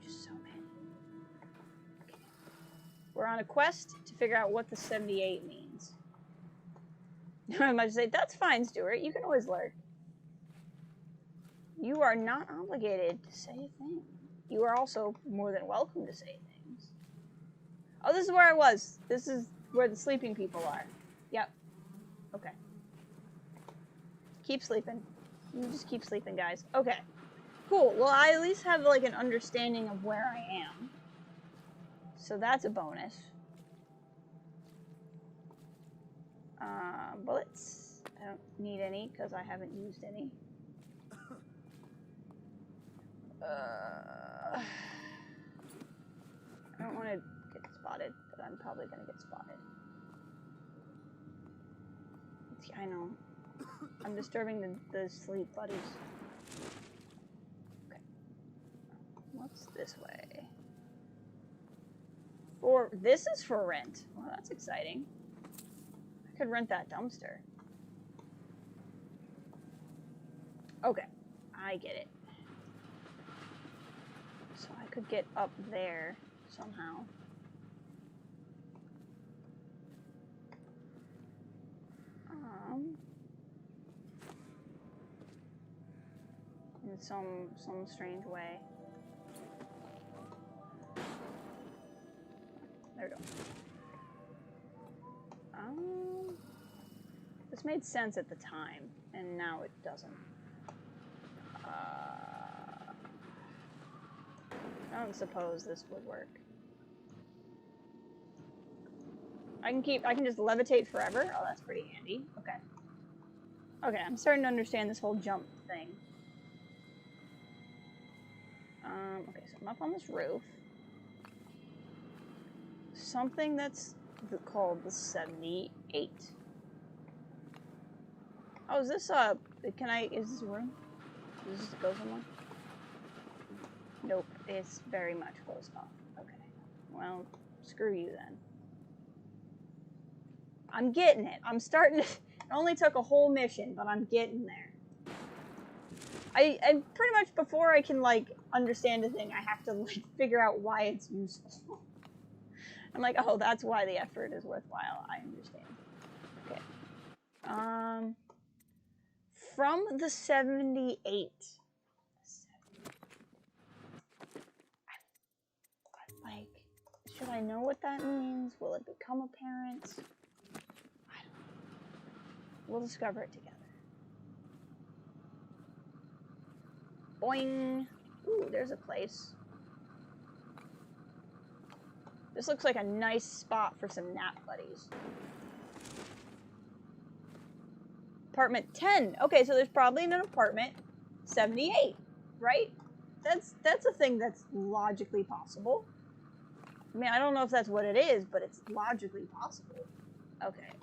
Just so many. Okay. We're on a quest to figure out what the 78 means. I might say, that's fine, Stuart. You can always lurk. You are not obligated to say a thing. You are also more than welcome to say things. Oh, this is where I was. This is where the sleeping people are. Yep. Okay. Keep sleeping. You just keep sleeping, guys. Okay. Cool. Well, I at least have, like, an understanding of where I am. So that's a bonus. Bullets. I don't need any, because I haven't used any. I don't want to get spotted, but I'm probably going to get spotted. I know. I'm disturbing the sleep buddies. Okay. What's this way? This is for rent. Well, that's exciting. I could rent that dumpster. Okay. I get it. So I could get up there somehow. In some strange way. There we go. This made sense at the time, and now it doesn't. I don't suppose this would work. I can just levitate forever? Oh, that's pretty handy. Okay. Okay, I'm starting to understand this whole jump thing. Okay, so I'm up on this roof. Something that's called the 78. Oh, is this, is this a room? Does this go somewhere? Nope, it's very much closed off. Okay. Well, screw you then. I'm getting it. I'm starting to... It only took a whole mission, but I'm getting there. I pretty much, before I can, like, understand a thing, I have to, like, figure out why it's useful. I'm like, oh, that's why the effort is worthwhile. I understand. Okay. From the 78. Like, should I know what that means? Will it become apparent? I don't know. We'll discover it together. Boing! Ooh, there's a place. This looks like a nice spot for some nap buddies. Apartment 10. Okay, so there's probably an apartment 78, right? That's a thing that's logically possible. I mean, I don't know if that's what it is, but it's logically possible. Okay.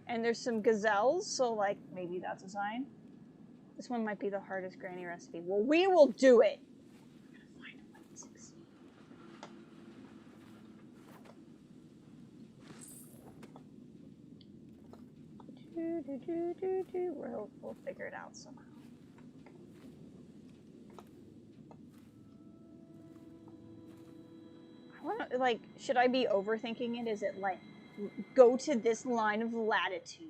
And there's some gazelles, so, like, maybe that's a sign. This one might be the hardest granny recipe. Well, we will do it. I'm gonna find a way to succeed. We'll figure it out somehow. I wanna, like, should I be overthinking it? Is it like, go to this line of latitude?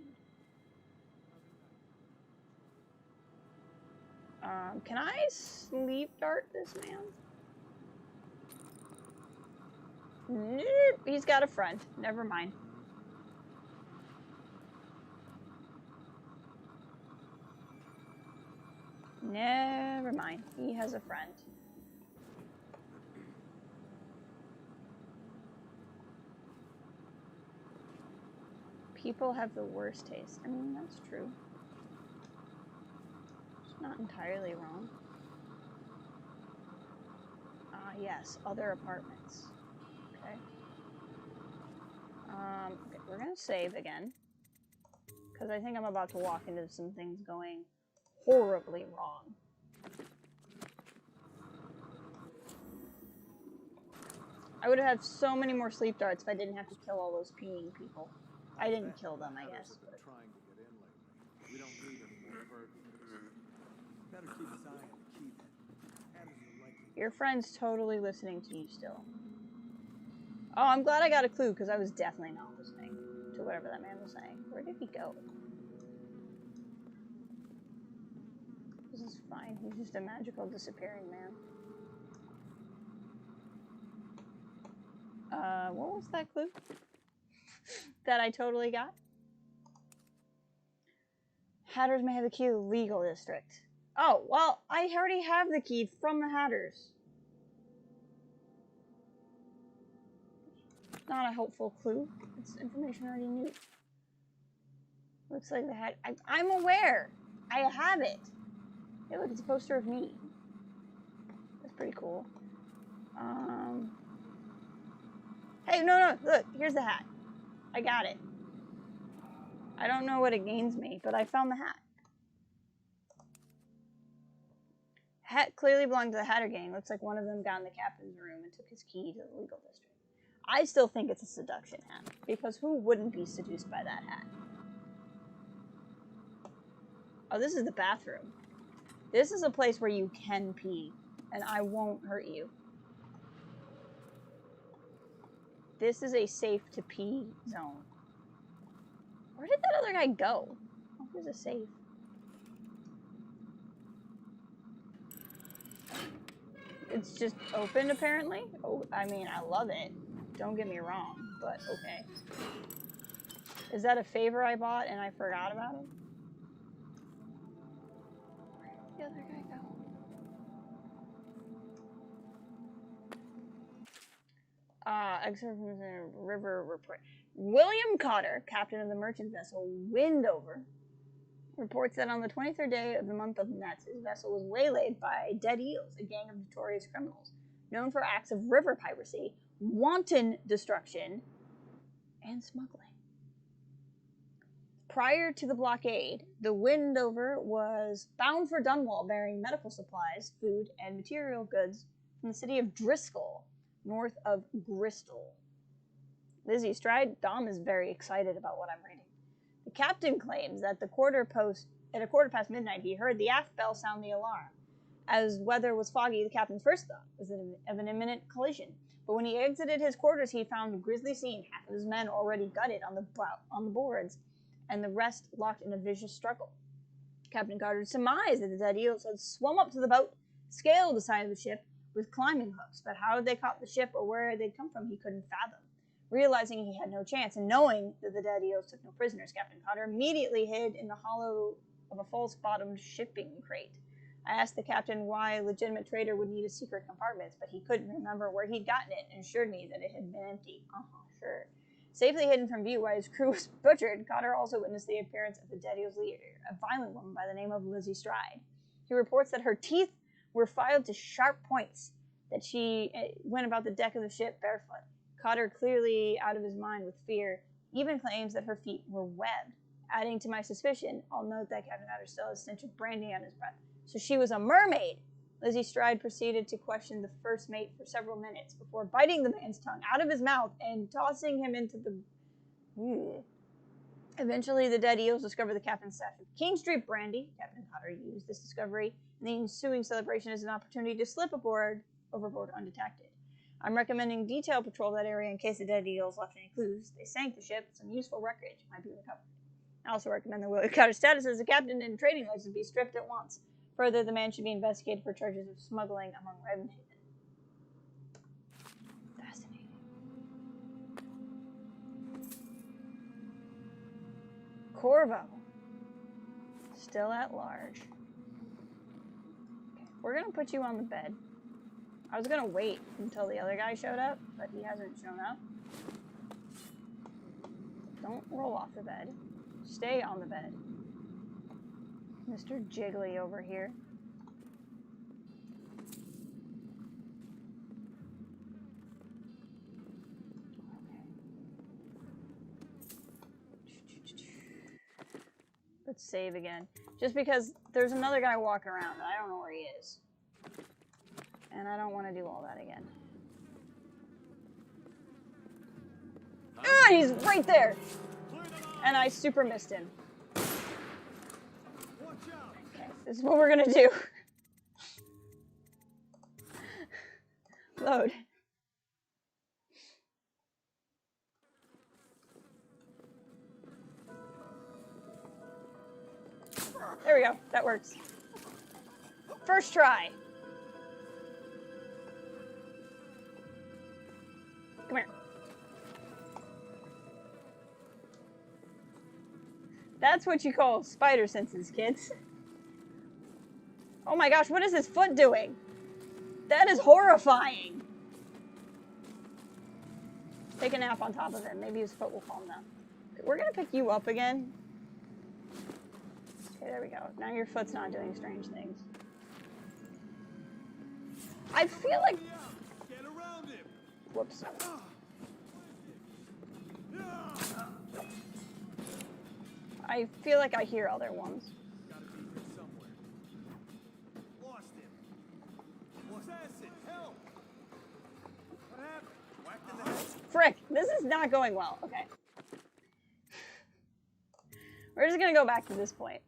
Can I sleep dart this man? Nope, he's got a friend. Never mind. Never mind. He has a friend. People have the worst taste. I mean, that's true. It's not entirely wrong. Ah, yes, other apartments. Okay. Okay, we're gonna save again. Because I think I'm about to walk into some things going horribly wrong. I would have had so many more sleep darts if I didn't have to kill all those peeing people. I didn't kill them, I guess. But... trying to get in lately. We don't need any more burdens. Better keep his eye on the key then. Hatters are likely. Your friend's totally listening to you still. Oh, I'm glad I got a clue, because I was definitely not listening to whatever that man was saying. Where did he go? This is fine. He's just a magical disappearing man. What was that clue? That I totally got? Hatters may have the key to the legal district. Oh, well, I already have the key from the Hatters. Not a helpful clue. It's information I already knew. Looks like the hat. I'm aware. I have it. Hey, look, it's a poster of me. That's pretty cool. Hey, no, look, here's the hat. I got it. I don't know what it gains me, but I found the hat. Hat clearly belonged to the Hatter gang. Looks like one of them got in the captain's room and took his key to the legal district. I still think it's a seduction hat, because who wouldn't be seduced by that hat? Oh, this is the bathroom. This is a place where you can pee, and I won't hurt you. This is a safe to pee zone. Where did that other guy go? Oh, here's a safe. It's just open, apparently. Oh, I mean, I love it. Don't get me wrong, but okay. Is that a favor I bought and I forgot about it? Where did the other guy go? Excerpt from the river report. William Cotter, captain of the merchant vessel Windover, reports that on the 23rd day of the month of Nets, his vessel was waylaid by dead eels, a gang of notorious criminals, known for acts of river piracy, wanton destruction, and smuggling. Prior to the blockade, the Windover was bound for Dunwall, bearing medical supplies, food, and material goods from the city of Driscoll, north of Bristol. Lizzie Stride, Dom is very excited about what I'm reading. The captain claims that at a quarter past midnight, he heard the aft bell sound the alarm. As weather was foggy, the captain's first thought was of an imminent collision. But when he exited his quarters, he found a grisly scene: half of his men already gutted on the boards, and the rest locked in a vicious struggle. Captain Carter surmised that the dead eels had swum up to the boat, scaled the side of the ship with climbing hooks, but how they caught the ship or where they'd come from, he couldn't fathom. Realizing he had no chance, and knowing that the dead eels took no prisoners, Captain Cotter immediately hid in the hollow of a false-bottomed shipping crate. I asked the captain why a legitimate trader would need a secret compartment, but he couldn't remember where he'd gotten it, and assured me that it had been empty. Sure. Safely hidden from view while his crew was butchered, Cotter also witnessed the appearance of the dead eel's leader, a violent woman by the name of Lizzie Stride. He reports that her teeth were filed to sharp points, that she went about the deck of the ship barefoot. Cotter, clearly out of his mind with fear, even claims that her feet were webbed. Adding to my suspicion, I'll note that Captain Cotter still has a stench of brandy on his breath. So she was a mermaid! Lizzie Stride proceeded to question the first mate for several minutes before biting the man's tongue out of his mouth and tossing him into the... Eventually, the dead eels discover the captain's stash of King Street brandy. Captain Potter used this discovery and the ensuing celebration as an opportunity to slip overboard undetected. I'm recommending detailed patrol of that area in case the dead eels left any clues. They sank the ship, some useful wreckage might be recovered. I also recommend the Willie Cotter's status as a captain and trading license be stripped at once. Further, the man should be investigated for charges of smuggling among Ravenhaven. Fascinating. Corvo. Still at large. Okay, we're gonna put you on the bed. I was gonna wait until the other guy showed up, but he hasn't shown up. Don't roll off the bed. Stay on the bed. Mr. Jiggly over here. Let's save again. Just because there's another guy walking around and I don't know where he is. And I don't want to do all that again. Ah, he's right there! And I super missed him. Okay, this is what we're gonna do. Load. There we go, that works. First try. Come here. That's what you call spider senses, kids. Oh my gosh, what is his foot doing? That is horrifying. Take a nap on top of him. Maybe his foot will calm down. We're gonna pick you up again. Okay, there we go. Now your foot's not doing strange things. I feel like... Whoops. I feel like I hear other ones. Gotta be here somewhere. Lost him. Assassin, help! What happened? Whacked in the head? Frick, this is not going well. Okay. We're just gonna go back to this point.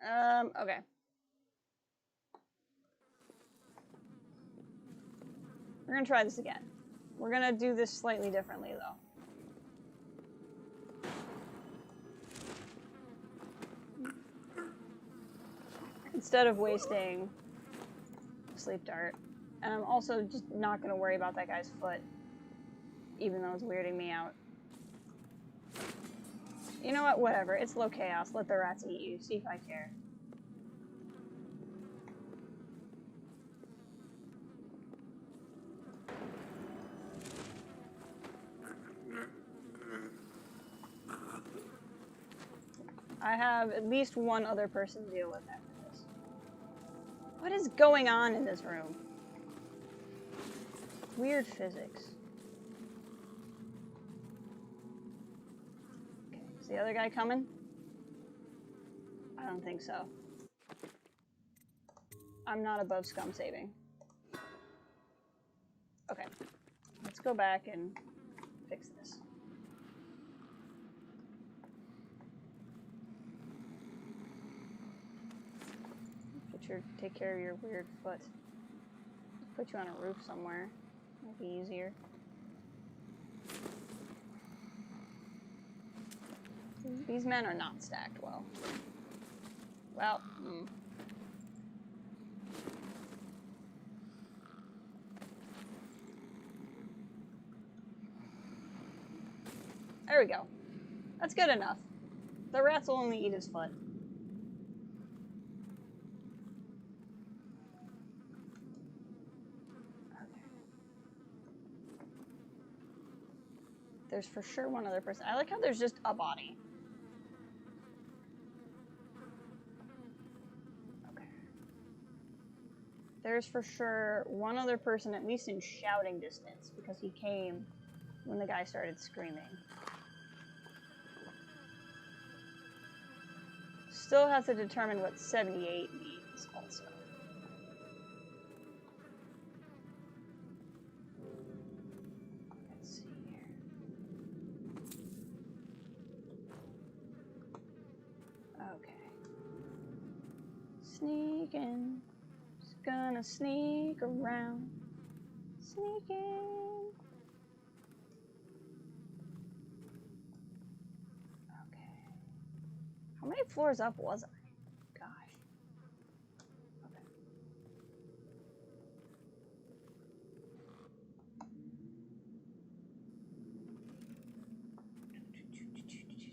Okay. We're gonna try this again. We're gonna do this slightly differently, though. Instead of wasting sleep dart. And I'm also just not gonna worry about that guy's foot, even though it's weirding me out. You know what? Whatever. It's low chaos. Let the rats eat you. See if I care. I have at least one other person to deal with after this. What is going on in this room? Weird physics. Okay, is the other guy coming? I don't think so. I'm not above scum saving. Okay, let's go back and fix this. Take care of your weird foot. Put you on a roof somewhere. Might be easier. These men are not stacked well. Well, There we go. That's good enough. The rats will only eat his foot. There's for sure one other person. I like how there's just a body. Okay. There's for sure one other person, at least in shouting distance, because he came when the guy started screaming. Still have to determine what 78 means also. Sneaking. Just gonna sneak around. Sneaking. Okay. How many floors up was I? Gosh. Okay.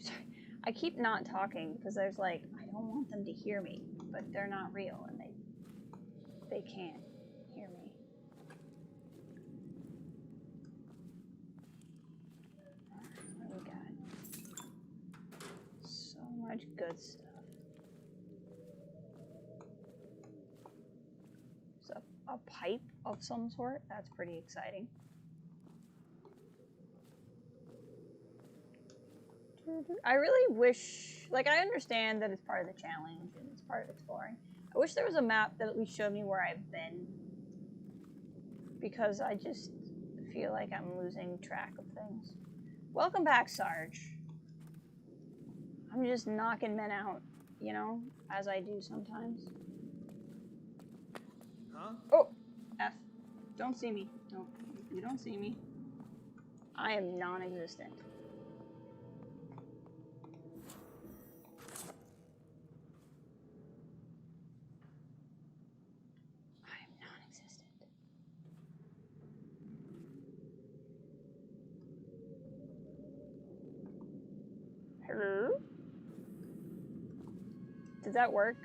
Sorry. I keep not talking because there's like, I don't want them to hear me, but they're not real and they can't hear me. What do we got? So much good stuff. So a pipe of some sort. That's pretty exciting. I really wish, like, I understand that it's part of the challenge and it's part of exploring. I wish there was a map that at least showed me where I've been, because I just feel like I'm losing track of things. Welcome back, Sarge. I'm just knocking men out, you know, as I do sometimes. Huh? Oh, F. Don't see me. No, you don't see me. I am non-existent. Hello? Did that work?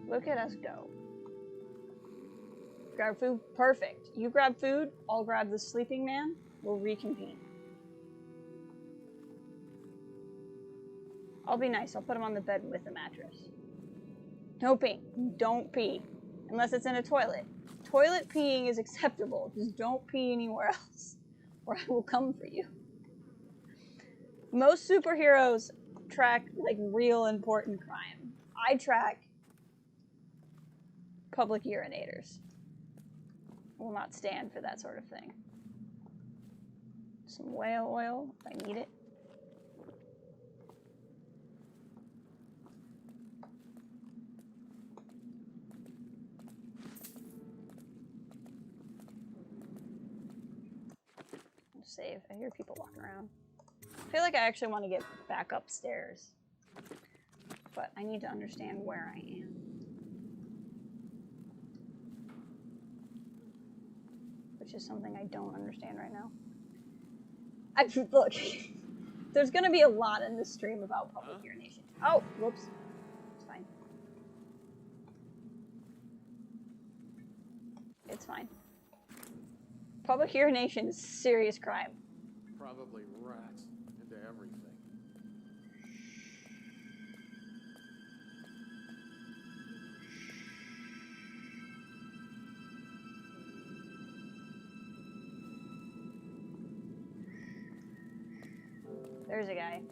Look at us go. Grab food? Perfect. You grab food, I'll grab the sleeping man, we'll reconvene. I'll be nice, I'll put him on the bed with a mattress. No peeing. Don't pee. Unless it's in a toilet. Toilet peeing is acceptable, just don't pee anywhere else, or I will come for you. Most superheroes track, like, real important crime. I track public urinators. Will not stand for that sort of thing. Some whale oil, if I need it. Save. I hear people walking around. I feel like I actually want to get back upstairs, but I need to understand where I am. Which is something I don't understand right now. Look, there's going to be a lot in this stream about public urination. Oh, whoops. It's fine. It's fine. Public urination is serious crime. Probably rats into everything. There's a guy.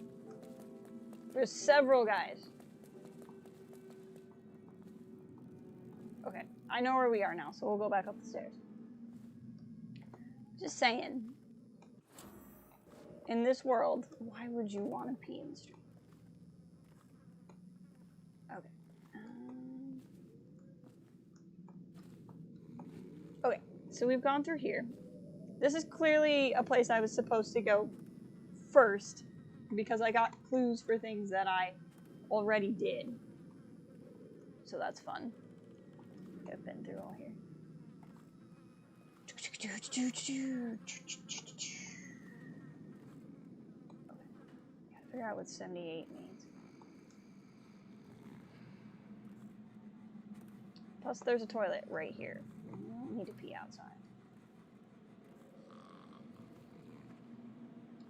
There's several guys. Okay, I know where we are now, so we'll go back up the stairs. Just saying. In this world, why would you want to pee in the street? Okay. Okay, so we've gone through here. This is clearly a place I was supposed to go first, because I got clues for things that I already did. So that's fun. I've been through all here. Okay. Gotta figure out what 78 means. Plus, there's a toilet right here. I don't need to pee outside.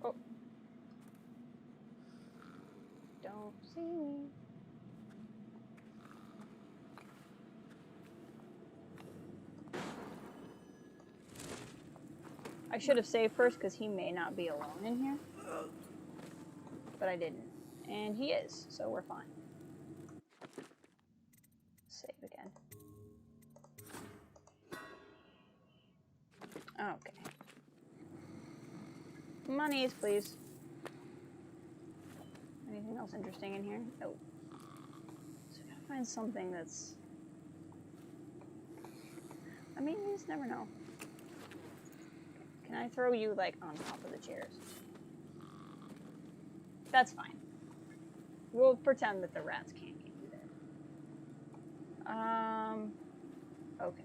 Oh. Don't see me. I should have saved first because he may not be alone in here. But I didn't. And he is, so we're fine. Okay. Monies, please. Anything else interesting in here? Nope. So I gotta find something that's... I mean, you just never know. Can I throw you, like, on top of the chairs? That's fine. We'll pretend that the rats can't get you there. Okay.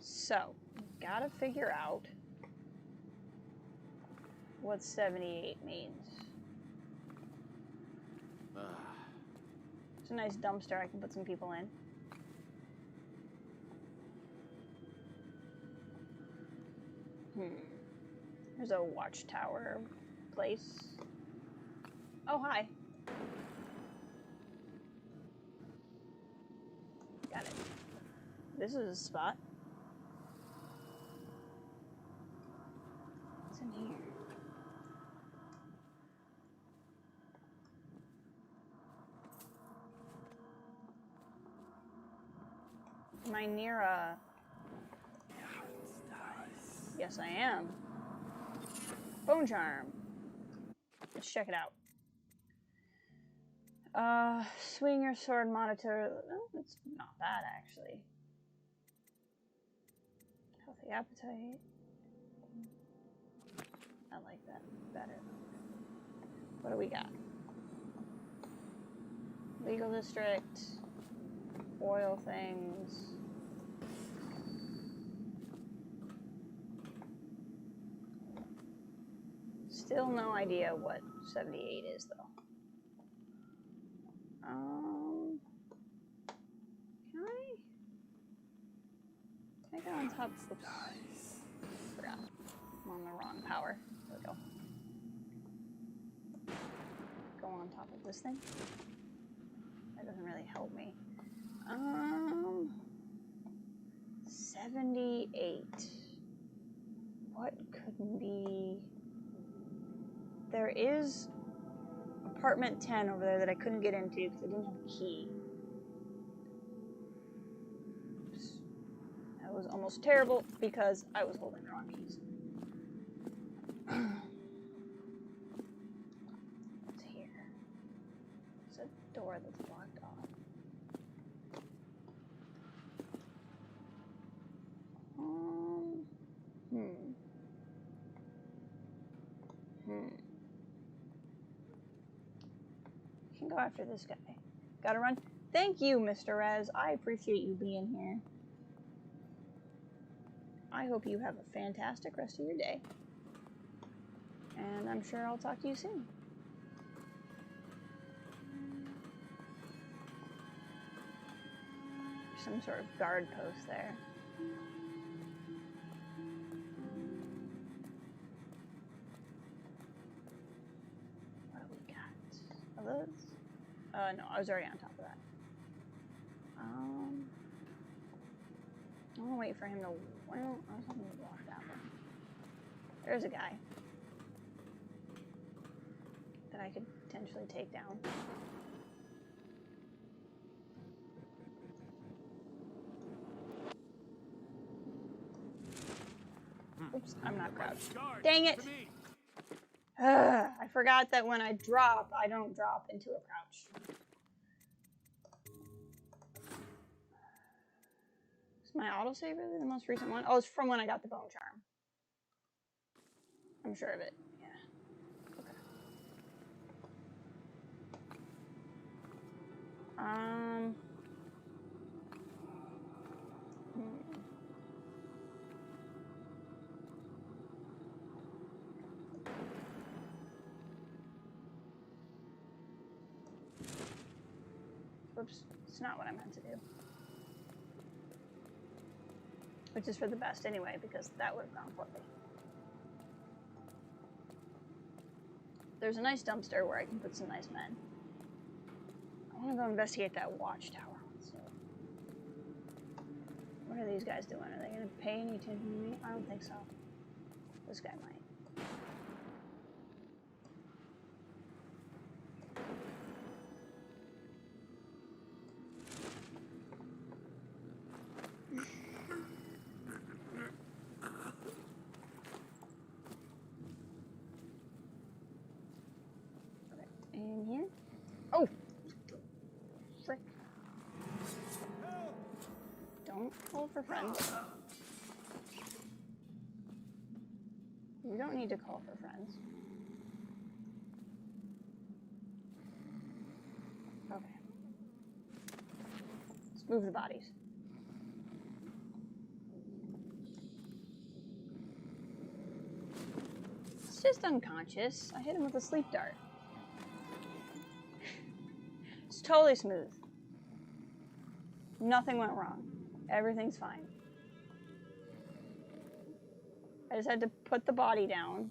So, gotta figure out what 78 means. It's a nice dumpster I can put some people in. There's a watchtower place. Oh, hi. Got it. This is a spot. What's in here? Am I near a... Yes, I am. Bone charm. Let's check it out. Swing your sword, monitor. No, it's not bad, actually. Healthy appetite. I like that better. What do we got? Legal district. Oil things. Still no idea what 78 is, though. Can I go on top? Oops. Forgot. I'm on the wrong power. There we go. Go on top of this thing. That doesn't really help me. 78. What could be... There is apartment 10 over there that I couldn't get into because I didn't have a key. Oops. That was almost terrible because I was holding the wrong keys. What's here? It's a door that's blocked off. I can go after this guy. Gotta run. Thank you, Mr. Rez. I appreciate you being here. I hope you have a fantastic rest of your day. And I'm sure I'll talk to you soon. There's some sort of guard post there. What do we got? Are those? No, I was already on top of that. I'm gonna wait for him to... Well, I was hoping to walk that way. There's a guy that I could potentially take down. Oops, I'm not crouched. Dang it! I forgot that when I drop, I don't drop into a crouch. Is my autosave really the most recent one? Oh, it's from when I got the bone charm. I'm sure of it. Yeah. Okay. Oops, it's not what I meant to do. Which is for the best anyway, because that would have gone poorly. There's a nice dumpster where I can put some nice men. I want to go investigate that watchtower. So, what are these guys doing? Are they going to pay any attention to me? I don't think so. This guy might. Frick. Don't call for friends. You don't need to call for friends. Okay. Let's move the bodies. It's just unconscious. I hit him with a sleep dart. It's totally smooth. Nothing went wrong. Everything's fine. I just had to put the body down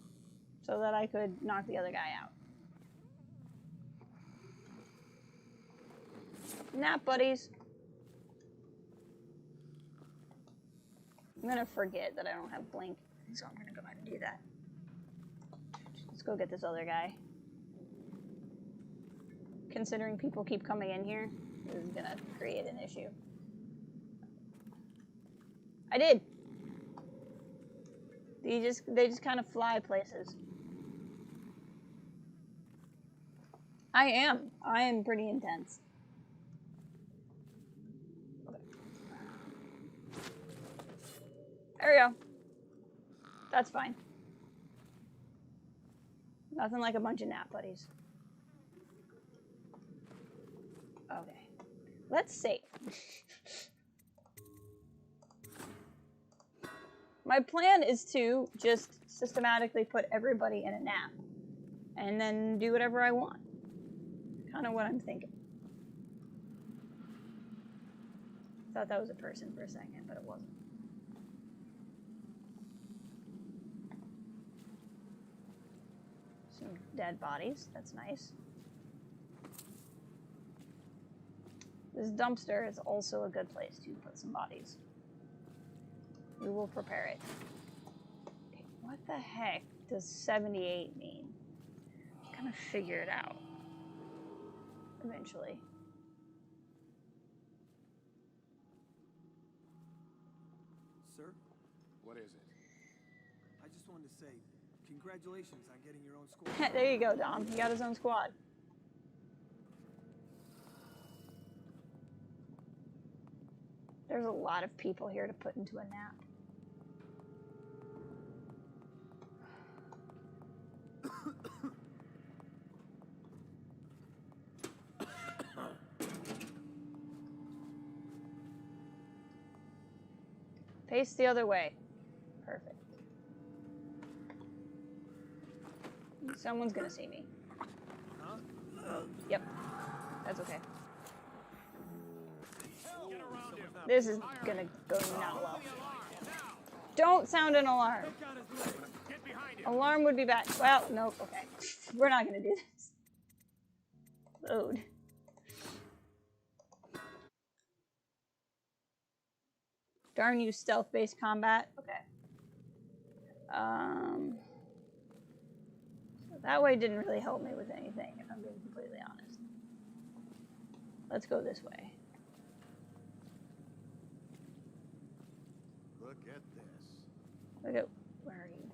so that I could knock the other guy out. Nap, buddies. I'm gonna forget that I don't have blink, so I'm gonna go ahead and do that. Let's go get this other guy. Considering people keep coming in here, this is gonna create an issue. I did! They just kind of fly places. I am pretty intense. Okay. There we go. That's fine. Nothing like a bunch of nap buddies. Okay. Let's save. My plan is to just systematically put everybody in a nap and then do whatever I want. Kind of what I'm thinking. Thought that was a person for a second, but it wasn't. Some dead bodies. That's nice. This dumpster is also a good place to put some bodies. We will prepare it. Okay, what the heck does 78 mean? I'm gonna figure it out. Eventually. Sir, What is it? I just wanted to say, congratulations on getting your own squad. There you go, Dom. He got his own squad. There's a lot of people here to put into a nap. Face the other way. Perfect. Someone's gonna see me. Huh? Yep. That's okay. Get around him. This is gonna go not well. Don't sound an alarm. Get behind him. Alarm would be bad. Well, nope, okay. We're not gonna do this. Load. Darn you, stealth-based combat. Okay. So that way didn't really help me with anything, if I'm being completely honest. Let's go this way. Look at this. Look at, where are you?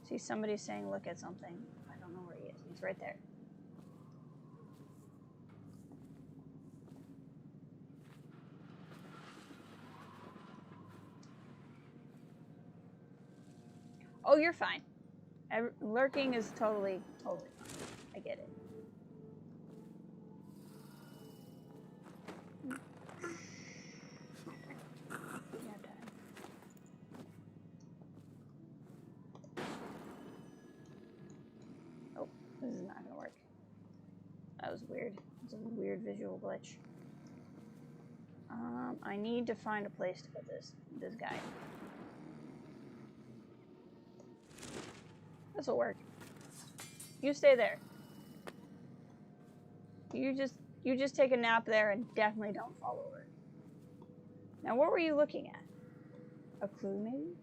See, somebody's saying look at something. I don't know where he is. He's right there. Oh, you're fine. Lurking is totally fine. I get it. Oh, this is not gonna work. That was weird. It's a weird visual glitch. I need to find a place to put this guy. This'll work. You stay there. You just take a nap there and definitely don't fall over. Now, what were you looking at? A clue, maybe?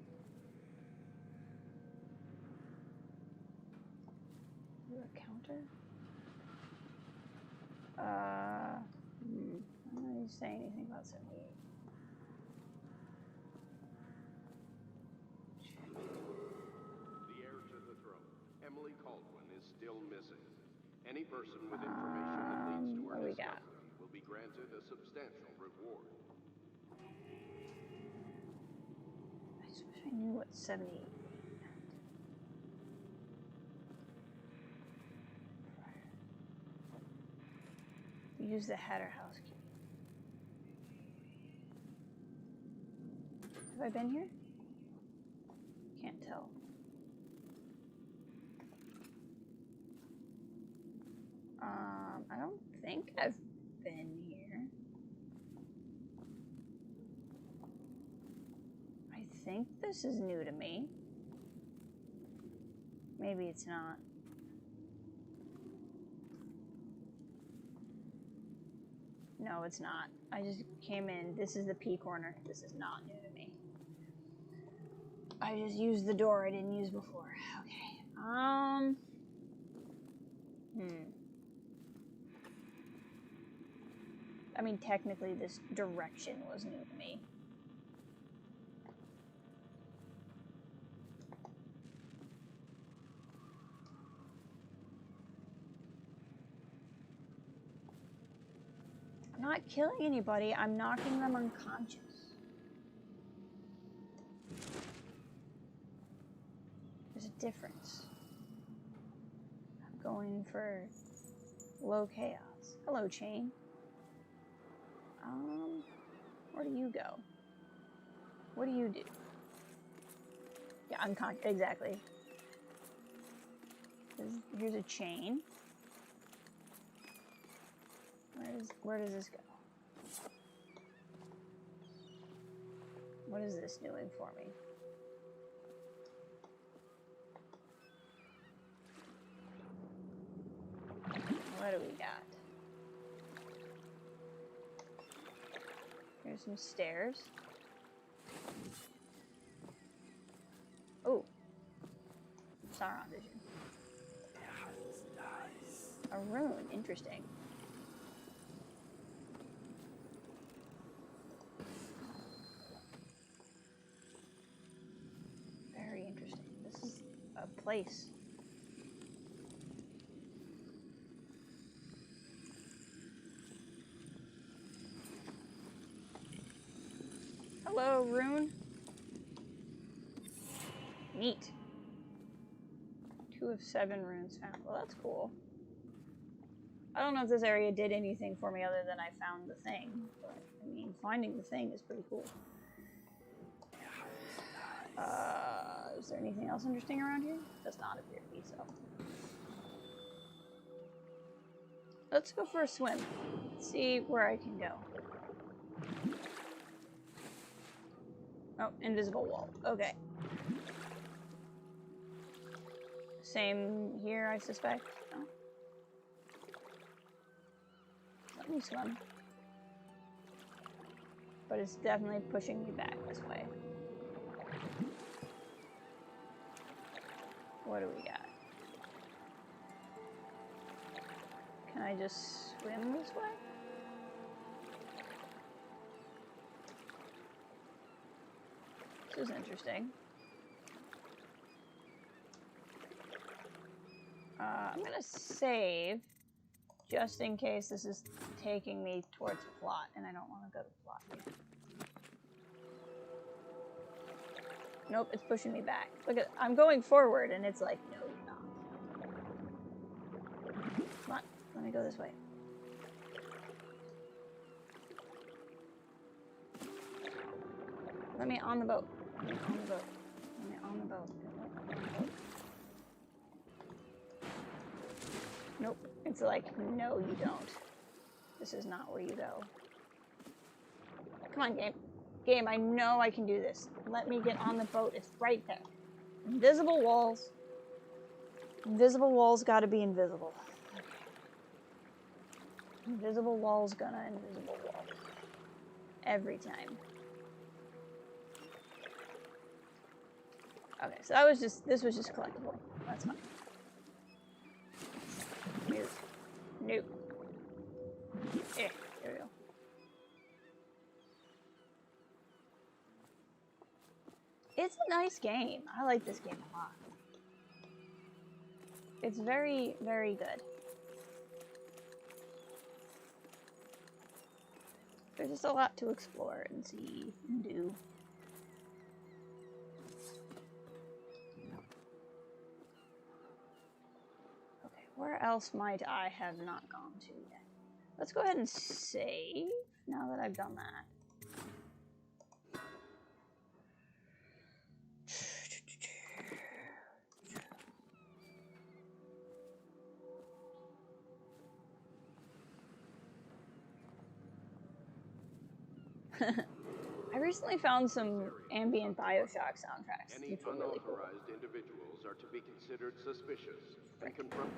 Is there a counter? I don't need to say anything about 78. The heir to the throne, Emily Caldwin, is still missing. Any person with information that leads to her granted a substantial reward. I just wish I knew what 70 meant. Use the Hatter House key. Have I been here? Can't tell. I don't think I've been here. I think this is new to me. Maybe it's not. No, it's not. I just came in. This is the P corner. This is not new to me. I just used the door I didn't use before. Okay. I mean, technically, this direction was new to me. I'm not killing anybody. I'm knocking them unconscious. There's a difference. I'm going for low chaos. Hello, chain. Where do you go? What do you do? Yeah, unconscious. Exactly. Here's a chain. Where does this go? What is this doing for me? What do we got? Here's some stairs. Oh. Sauron vision. A rune, interesting. Very interesting. This is a place. Hello, rune. Neat. 2 of 7 runes found. Well, that's cool. I don't know if this area did anything for me other than I found the thing, but I mean, finding the thing is pretty cool. Is there anything else interesting around here? Does not appear to be so. Let's go for a swim. Let's see where I can go. Oh, invisible wall. Okay. Same here, I suspect. No. Let me swim. But it's definitely pushing me back this way. What do we got? Can I just swim this way? This is interesting. I'm gonna save just in case this is taking me towards the plot, and I don't want to go to the plot yet. Nope, it's pushing me back. Look at, I'm going forward, and it's like, no, you're not. Come on, let me go this way. Let me on the boat. Let me on the boat. Let me on the boat. Nope. It's like, no, you don't. This is not where you go. Come on, game. Game, I know I can do this. Let me get on the boat. It's right there. Invisible walls. Invisible walls gotta be invisible. Okay. Invisible walls gonna invisible wall. Every time. Okay, so that was just, this was just collectible. That's fine. Nope. Nope. There we go. It's a nice game. I like this game a lot. It's very, very good. There's just a lot to explore and see and do. Okay, where else might I have not gone to yet? Let's go ahead and save now that I've done that. I recently found some ambient BioShock soundtracks, Any which were really cool. unauthorized individuals are to be considered suspicious and confronted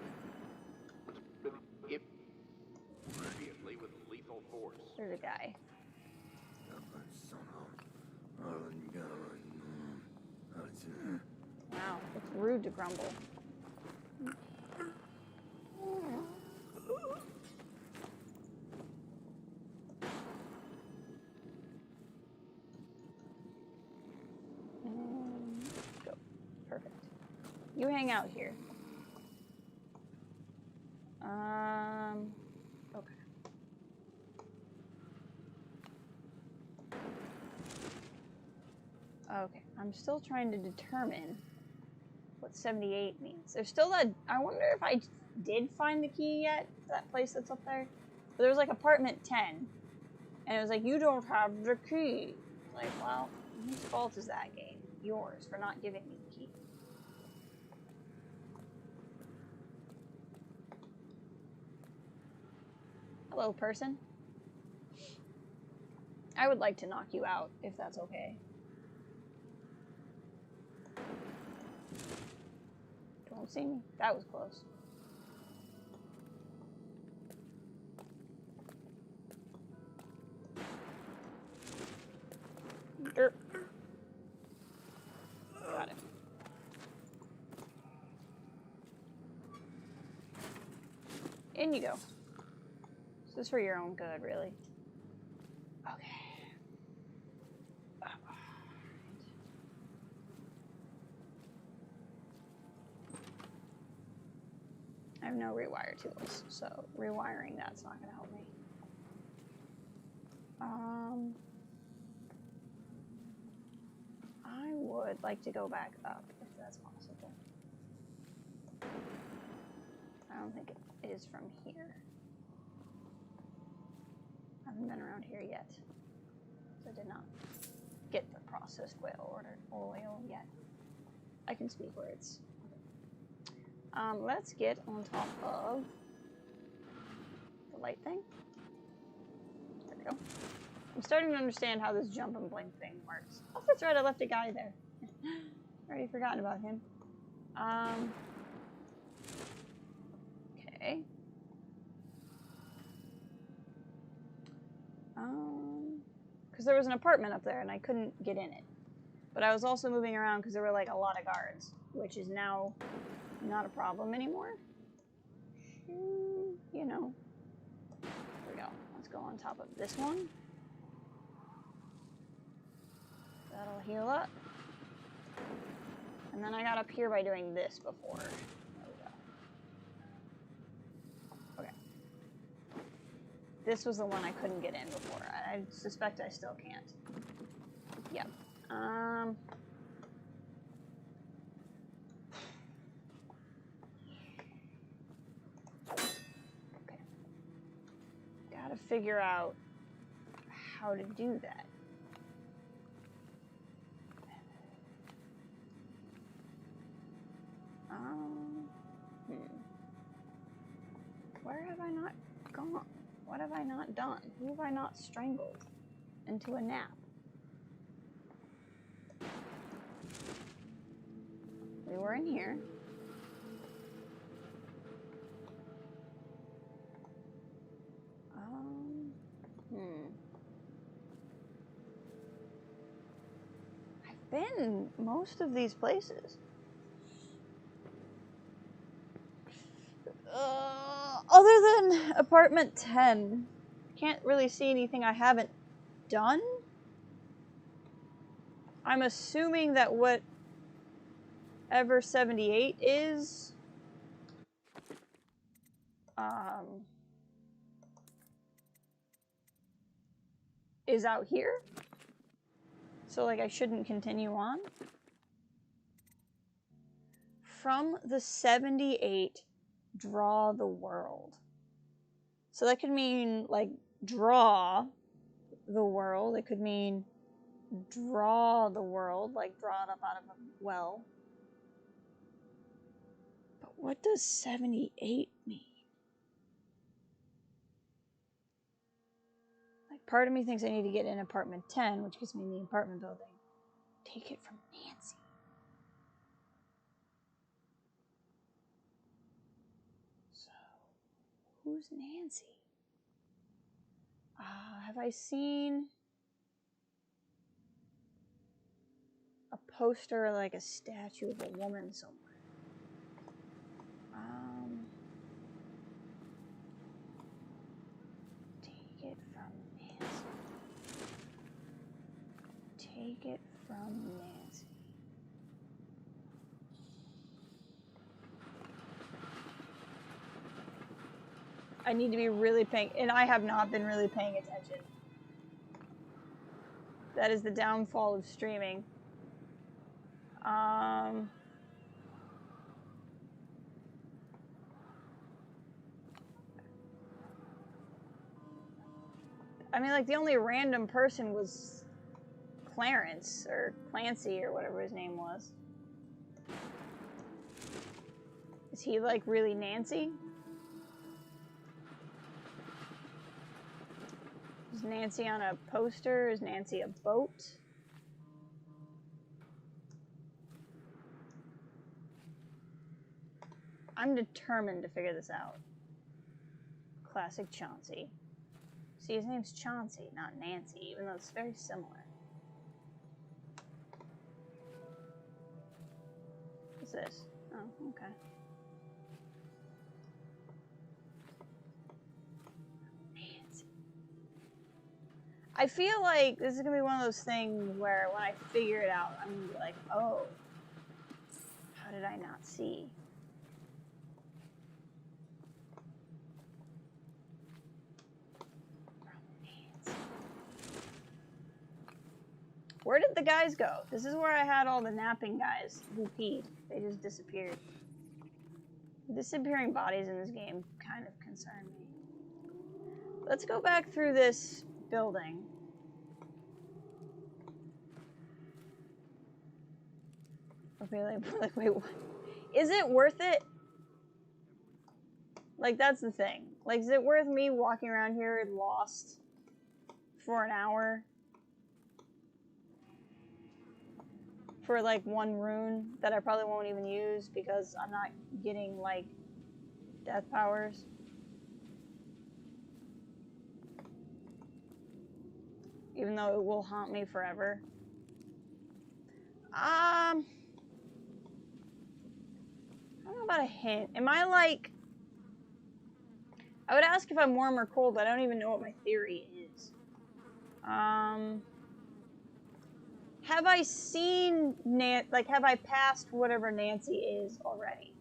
immediately with lethal force. There's a guy. Wow, it's rude to grumble. Go. Perfect. You hang out here. Okay. Okay, I'm still trying to determine what 78 means. There's still that, I wonder if I did find the key yet, that place that's up there. But there was like apartment 10, and it was like, you don't have the key. Like, well, whose fault is that, game? Yours, for not giving me the key. Hello, person. I would like to knock you out, if that's okay. Don't see me. That was close. Derp. Got it. In you go. This is for your own good, really. Okay. I have no rewire tools, so rewiring that's not going to help me. I would like to go back up if that's possible. I don't think it is from here. I haven't been around here yet. So I did not get the processed oil yet. I can speak words. Let's get on top of the light thing. There we go. I'm starting to understand how this jump and blink thing works. Oh, that's right, I left a guy there. Already forgotten about him. Okay. Because there was an apartment up there and I couldn't get in it. But I was also moving around because there were like a lot of guards, which is now not a problem anymore. You know. There we go. Let's go on top of this one. That'll heal up. And then I got up here by doing this before. There we go. Okay. This was the one I couldn't get in before. I suspect I still can't. Yep. Okay. Gotta figure out how to do that. Where have I not gone? What have I not done? Who have I not strangled into a nap? We were in here. I've been most of these places. Other than apartment 10, can't really see anything I haven't done. I'm assuming that whatever 78 is, is out here. So, like, I shouldn't continue on. From the 78, draw the world. So that could mean, like, draw the world. It could mean draw the world, like draw it up out of a well. But what does 78 mean? Like, part of me thinks I need to get in apartment 10, which gets me in the apartment building. Take it from Nancy. So, who's Nancy? Have I seen a poster, like a statue of a woman somewhere? Take it from Nancy. Take it from Nancy. I need to be really paying, and I have not been really paying attention. That is the downfall of streaming. I mean, like, the only random person was Clarence, or Clancy, or whatever his name was. Is he, like, really Nancy? Is Nancy on a poster? Is Nancy a boat? I'm determined to figure this out. Classic Chauncey. See, his name's Chauncey, not Nancy, even though it's very similar. What's this? Oh, okay. Nancy. I feel like this is gonna be one of those things where when I figure it out, I'm gonna be like, oh, how did I not see? Where did the guys go? This is where I had all the napping guys who peed. They just disappeared. Disappearing bodies in this game kind of concern me. Let's go back through this building. Okay, like wait, what? Is it worth it? Like, that's the thing. Like, is it worth me walking around here lost for an hour? For, like, one rune that I probably won't even use because I'm not getting, like, death powers. Even though it will haunt me forever. I don't know about a hint. Am I, like... I would ask if I'm warm or cold, but I don't even know what my theory is. Have I seen have I passed whatever Nancy is already?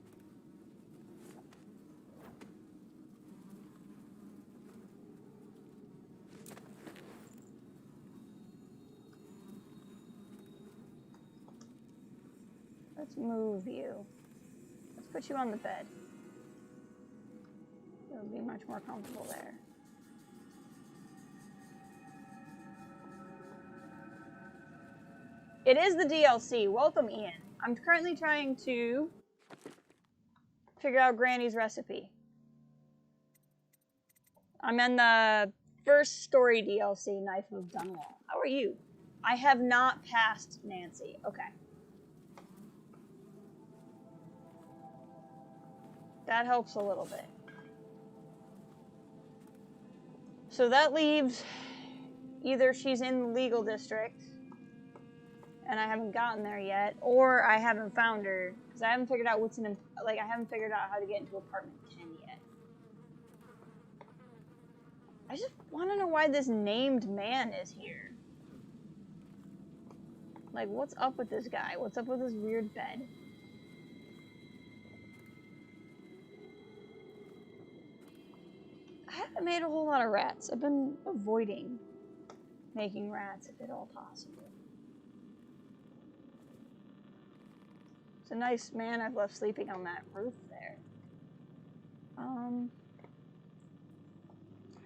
Let's move you. Let's put you on the bed. It'll be much more comfortable there. It is the DLC. Welcome, Ian. I'm currently trying to figure out Granny's recipe. I'm in the first story DLC, Knife of Dunwall. How are you? I have not passed Nancy. Okay. That helps a little bit. So that leaves either she's in the legal district and I haven't gotten there yet, or I haven't found her because I haven't figured out what's in, like, I haven't figured out how to get into apartment 10 yet. I just want to know why this named man is here. Like, what's up with this guy? What's up with this weird bed? I haven't made a whole lot of rats. I've been avoiding making rats if at all possible. It's a nice man I've left sleeping on that roof there. I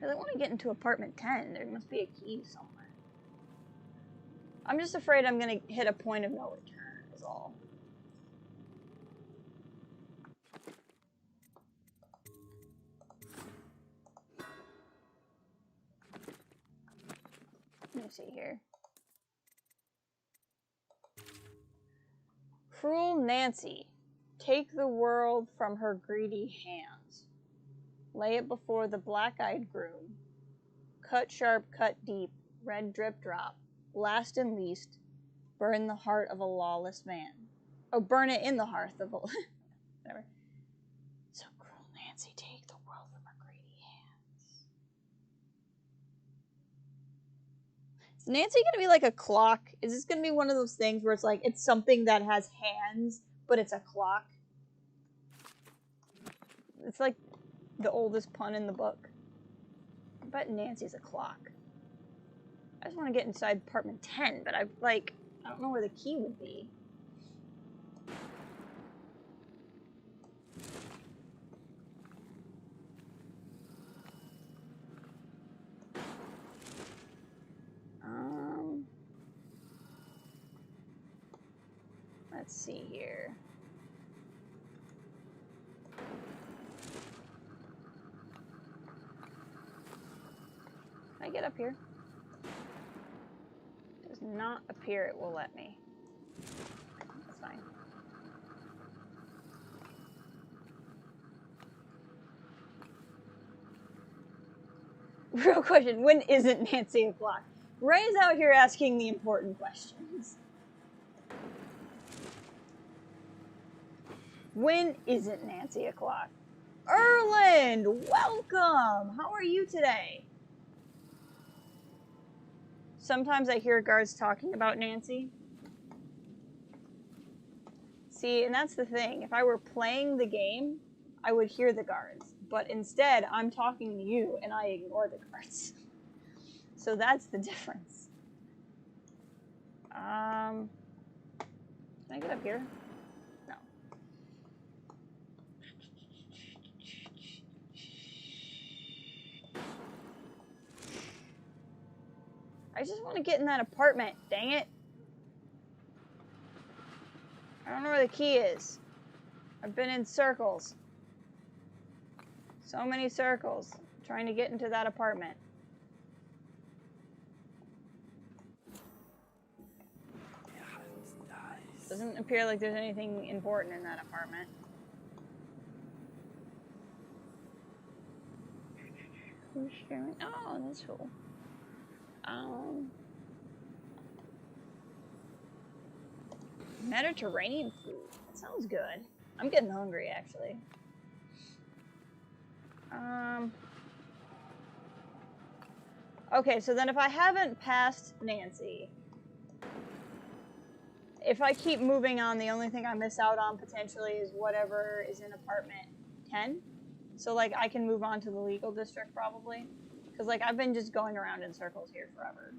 really want to get into apartment 10. There must be a key somewhere. I'm just afraid I'm going to hit a point of no return, is all. Let me see here. Cruel Nancy, take the world from her greedy hands. Lay it before the black-eyed groom. Cut sharp, cut deep, red drip drop. Last and least, burn the heart of a lawless man. Oh, burn it in the hearth of a... Whatever. So cruel Nancy, take the world from her greedy hands. Is Nancy gonna be like a clock? Is this gonna be one of those things where it's like, it's something that has hands, but it's a clock? It's like the oldest pun in the book. I bet Nancy's a clock. I just want to get inside apartment 10, but I don't know where the key would be. Let's see here. Can I get up here? Does not appear it will let me. That's fine. Real question, when isn't Nancy a clock? Ray's out here asking the important questions. When isn't Nancy a clock? Erland, welcome! How are you today? Sometimes I hear guards talking about Nancy. See, and that's the thing. If I were playing the game, I would hear the guards. But instead, I'm talking to you, and I ignore the guards. So that's the difference. Can I get up here? No. I just want to get in that apartment, dang it. I don't know where the key is. I've been in circles. So many circles trying to get into that apartment. Doesn't appear like there's anything important in that apartment. Who's sharing? Oh, that's cool. Mediterranean food. That sounds good. I'm getting hungry, actually. Okay, so then if I haven't passed Nancy, if I keep moving on, the only thing I miss out on potentially is whatever is in apartment 10. So, like, I can move on to the legal district, probably. Because, like, I've been just going around in circles here forever.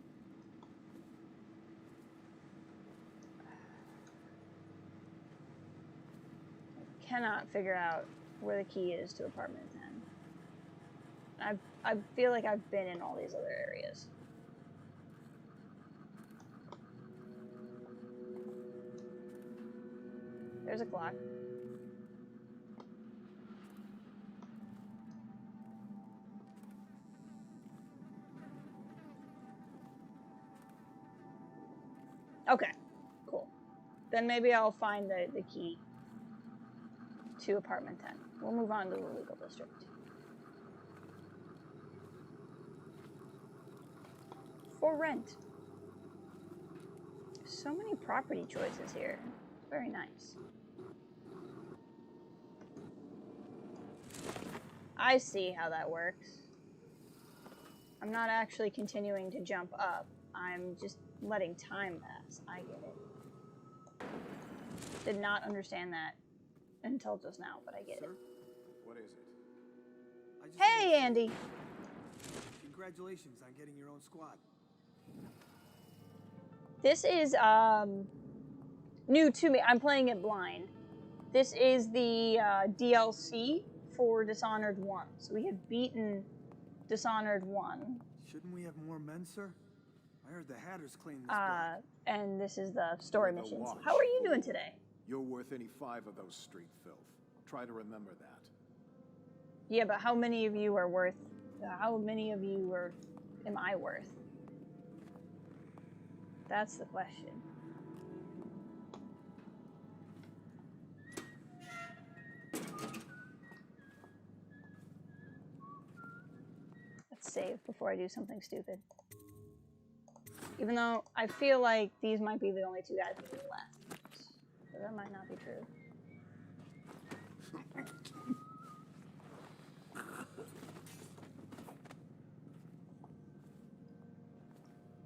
I cannot figure out where the key is to apartment 10. I feel like I've been in all these other areas. There's a clock. Okay, cool. Then maybe I'll find the key to apartment 10. We'll move on to the legal district. For rent. So many property choices here. Very nice. I see how that works. I'm not actually continuing to jump up. I'm just letting time pass. I get it. Did not understand that until just now, but I get it. What is it? Hey, Andy. Congratulations on getting your own squad. This is new to me. I'm playing it blind. This is the DLC for Dishonored 1. So we have beaten Dishonored 1. Shouldn't we have more men, sir? I heard the Hatters claim this block. And this is the story You're the missions. Watch, How are you doing fool. today? You're worth any 5 of those street filth. Try to remember that. Yeah, but how many of you are worth... How many of you am I worth? That's the question. Let's save before I do something stupid. Even though I feel like these might be the only 2 guys who are left. So that might not be true.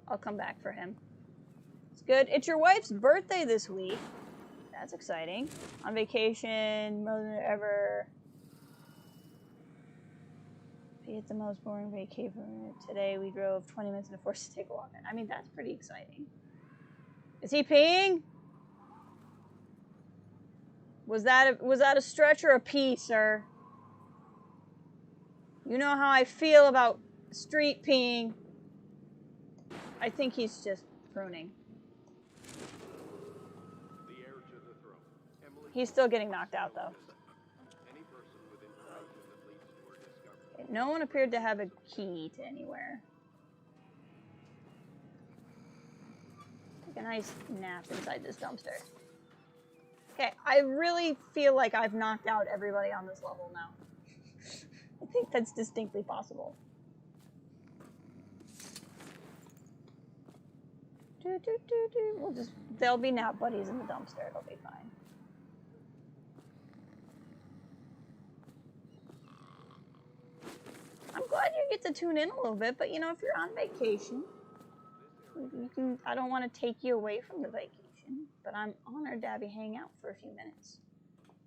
I'll come back for him. It's good. It's your wife's birthday this week. That's exciting. On vacation, more than ever. Be at the most boring vacation. Today we drove 20 minutes and forced to take a walk. I mean, that's pretty exciting. Is he peeing? Was that a stretch or a pee, sir? You know how I feel about street peeing. I think he's just pruning. The heir to the throne. Emily, He's still getting knocked out, though. any person with information that leads to her discovery. No one appeared to have a key to anywhere. Take a nice nap inside this dumpster. Okay, I really feel like I've knocked out everybody on this level now. I think that's distinctly possible. There'll be nap buddies in the dumpster. It'll be fine. I'm glad you get to tune in a little bit, but you know, if you're on vacation, you can. I don't want to take you away from the vacation, but I'm honored to have you hang out for a few minutes.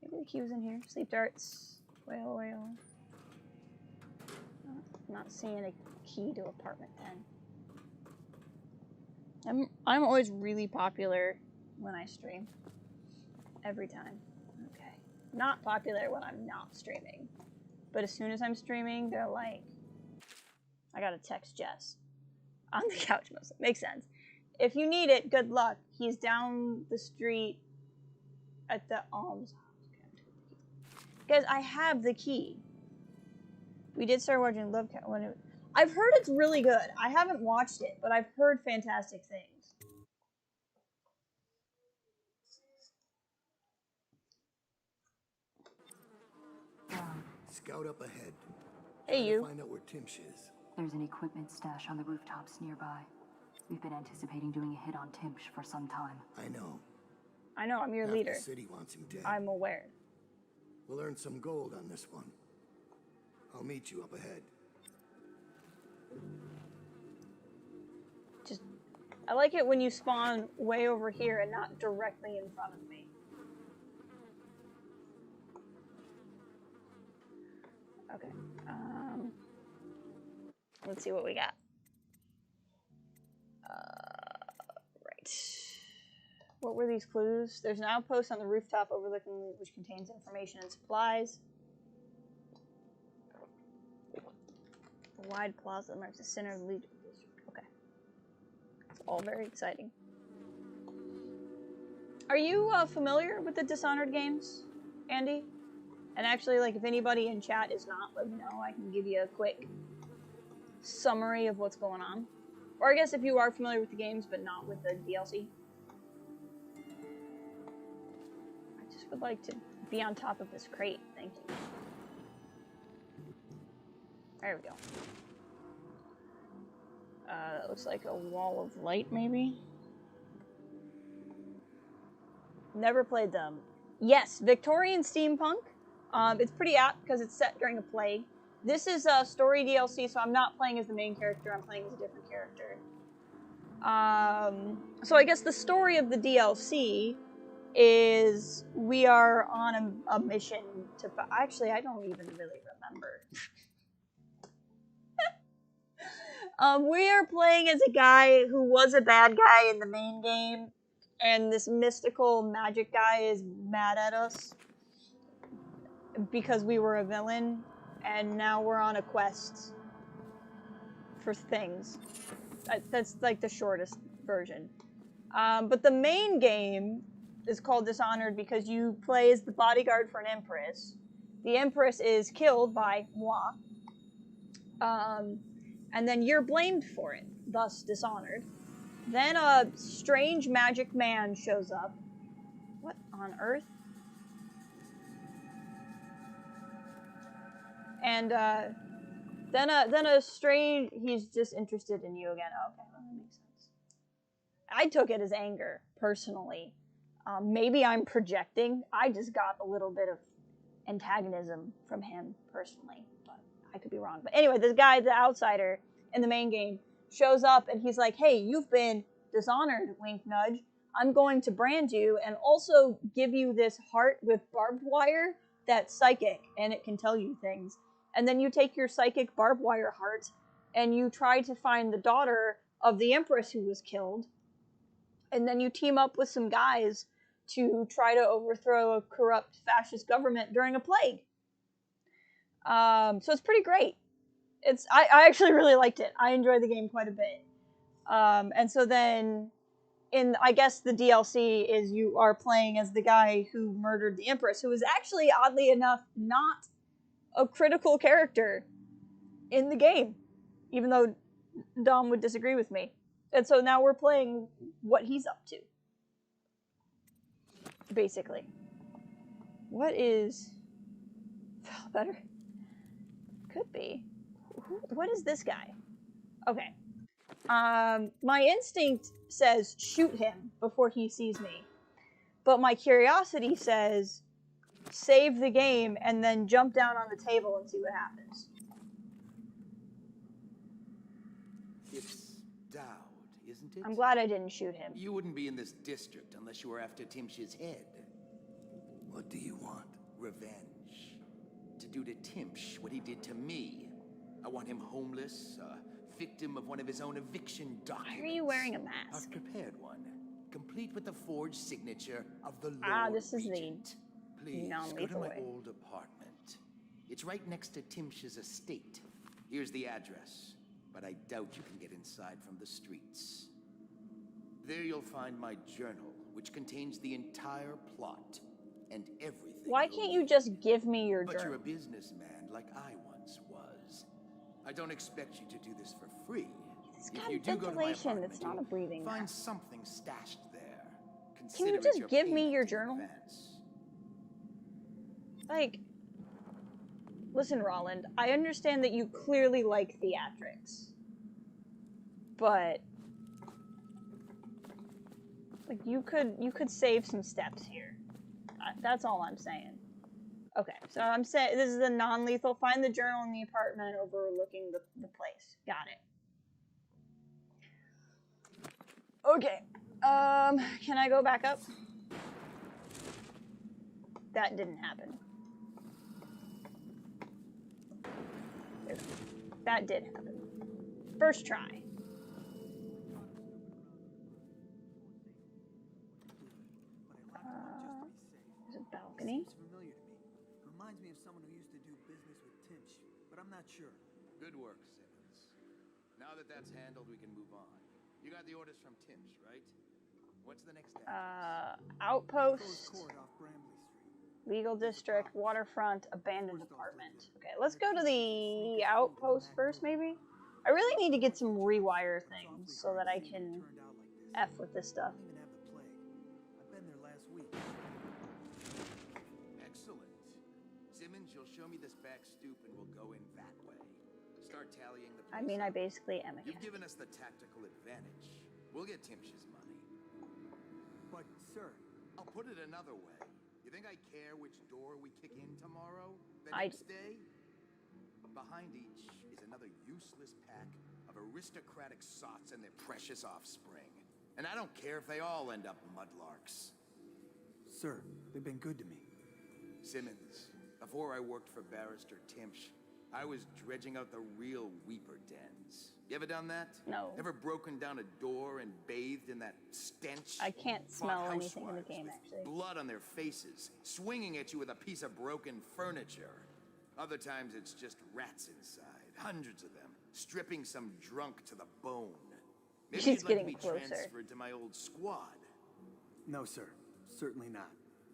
Maybe the queue's in here. Sleep darts. Whale. Not seeing a key to apartment 10. I'm always really popular when I stream. Every time. Okay. Not popular when I'm not streaming. But as soon as I'm streaming, they're like, I gotta text Jess. On the couch mostly. Makes sense. If you need it, good luck. He's down the street at the alms house. Guys, I have the key. We did start watching Love Cat when it... I've heard it's really good. I haven't watched it, but I've heard fantastic things. Scout up ahead. Hey, you. Find out where Timsh is. There's an equipment stash on the rooftops nearby. We've been anticipating doing a hit on Timsh for some time. I know. I'm your Half leader. the city wants him dead. I'm aware. We'll earn some gold on this one. I'll meet you up ahead. I like it when you spawn way over here and not directly in front of me. Okay. Let's see what we got. Right. What were these clues? There's an outpost on the rooftop overlooking which contains information and supplies. A wide plaza that marks the center of the Legion district. Okay. It's all very exciting. Are you familiar with the Dishonored games, Andy? And actually, like, if anybody in chat is not, let me know. I can give you a quick summary of what's going on. Or I guess if you are familiar with the games, but not with the DLC. I just would like to be on top of this crate. Thank you. There we go. That looks like a wall of light, maybe? Never played them. Yes, Victorian steampunk. It's pretty apt because it's set during a plague. This is a story DLC, so I'm not playing as the main character. I'm playing as a different character. So I guess the story of the DLC is we are on a mission to... Actually, I don't even really remember. We are playing as a guy who was a bad guy in the main game, and this mystical magic guy is mad at us because we were a villain, and now we're on a quest for things. That's like the shortest version. But the main game is called Dishonored because you play as the bodyguard for an empress. The empress is killed by moi. And then you're blamed for it, thus Dishonored. Then a strange magic man shows up. What on earth? And then a strange, he's just interested in you again. Okay, well, that makes sense. I took it as anger, personally. Maybe I'm projecting. I just got a little bit of antagonism from him, personally. But I could be wrong. But anyway, this guy, the outsider in the main game, shows up and he's like, hey, you've been dishonored, wink nudge. I'm going to brand you and also give you this heart with barbed wire that's psychic and it can tell you things. And then you take your psychic barbed wire heart and you try to find the daughter of the empress who was killed. And then you team up with some guys to try to overthrow a corrupt fascist government during a plague. So it's pretty great. I actually really liked it. I enjoyed the game quite a bit. And so then I guess the DLC is you are playing as the guy who murdered the empress, who was actually, oddly enough, not a critical character in the game, even though Dom would disagree with me. And so now we're playing what he's up to, basically. What is better? Could be. What is this guy? Okay. My instinct says shoot him before he sees me, but my curiosity says save the game and then jump down on the table and see what happens. It's Dowd, isn't it? I'm glad I didn't shoot him. You wouldn't be in this district unless you were after Timsh's head. What do you want? Revenge. To do to Timsh what he did to me. I want him homeless, a victim of one of his own eviction documents. Why are you wearing a mask? I've prepared one, complete with the forged signature of the Lord This is Regent. Please, go to non-lethal my way. old apartment. It's right next to Timsh's estate. Here's the address, but I doubt you can get inside from the streets. There you'll find my journal, which contains the entire plot and everything. Why can't you just give me your But journal? you're a businessman like I once was. I don't expect you to do this for free. It's If got you do go to my ventilation, apartment, it's not a you'll breathing find mask. something stashed there. Can you Consider it just your give me payment your in journal? advance. Like, listen, Roland, I understand that you clearly like theatrics, but like you could save some steps here. That's all I'm saying. Okay, so I'm saying this is a non-lethal. Find the journal in the apartment overlooking the place. Got it. Okay. Can I go back up? That didn't happen. That did happen. First try. There's a balcony. Seems familiar to me. Reminds me of someone who used to do business with Timsh, but I'm not sure. Good work, Simmons. Now that that's handled, we can move on. You got the orders from Timsh, right? What's the next step? Outpost, Court off Bramley Street. legal district, waterfront, abandoned apartment. Okay, let's go to the outpost first, maybe? I really need to get some rewire things so that I can F with this stuff. Don't even have the plague. I've been there last week. Excellent. Simmons, you'll show me this back stoop and we'll go in that way. Start tallying the I mean, I basically am a You've cat. given us the tactical advantage. We'll get Timsh's money. But, sir, I'll put it another way. You think I care which door we kick in tomorrow? The I next day? Behind each is another useless pack of aristocratic sots and their precious offspring. And I don't care if they all end up mudlarks. sir, they've been good to me. Simmons, before I worked for Barrister Timsh, I was dredging out the real Weeper dens. You ever done that? No. Ever broken down a door and bathed in that stench? I can't Fought smell anything in the housewives game, with actually. blood on their faces, swinging at you with a piece of broken furniture. Other times it's just rats inside, hundreds of them, stripping some drunk to the bone. Maybe She's you'd like getting to be closer. transferred to my old squad. No, sir. Certainly not.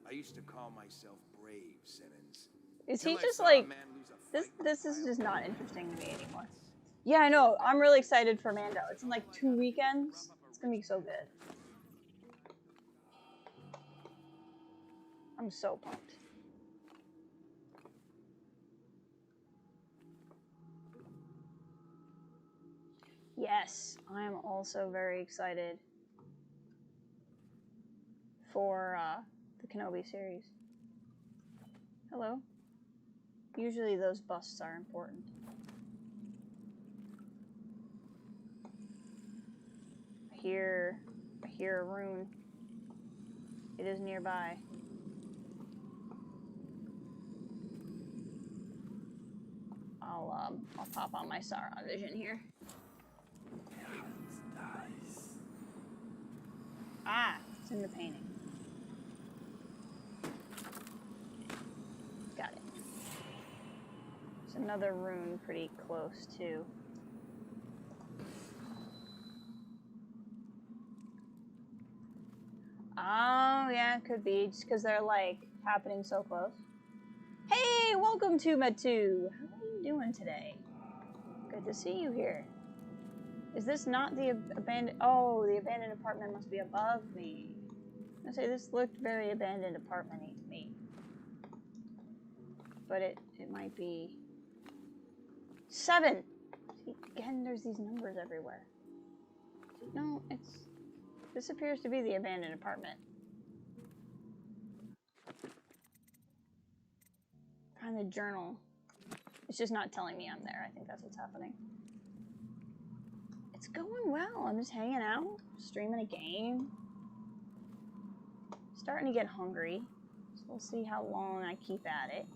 I used to call myself Brave, Simmons. Is Till he I just saw a like man lose a this? fight This with is a just child. not interesting to me anymore. Yeah, I know. I'm really excited for Mando. It's in like 2 weekends. It's gonna be so good. I'm so pumped. Yes, I am also very excited for the Kenobi series. Hello? Usually those busts are important. I hear a rune. It is nearby. I'll pop on my Sauron vision here. Ah, it's in the painting. Got it. There's another rune pretty close too. Oh yeah, it could be just because they're like happening so close. Hey, welcome to Metu. How are you doing today? Good to see you here. Is this not the abandoned? Oh, the abandoned apartment must be above me. I say this looked very abandoned apartment-y to me, but it might be 7. See, again, there's these numbers everywhere. No, this appears to be the abandoned apartment. Find the journal. It's just not telling me I'm there. I think that's what's happening. It's going well. I'm just hanging out, streaming a game. Starting to get hungry. So we'll see how long I keep at it.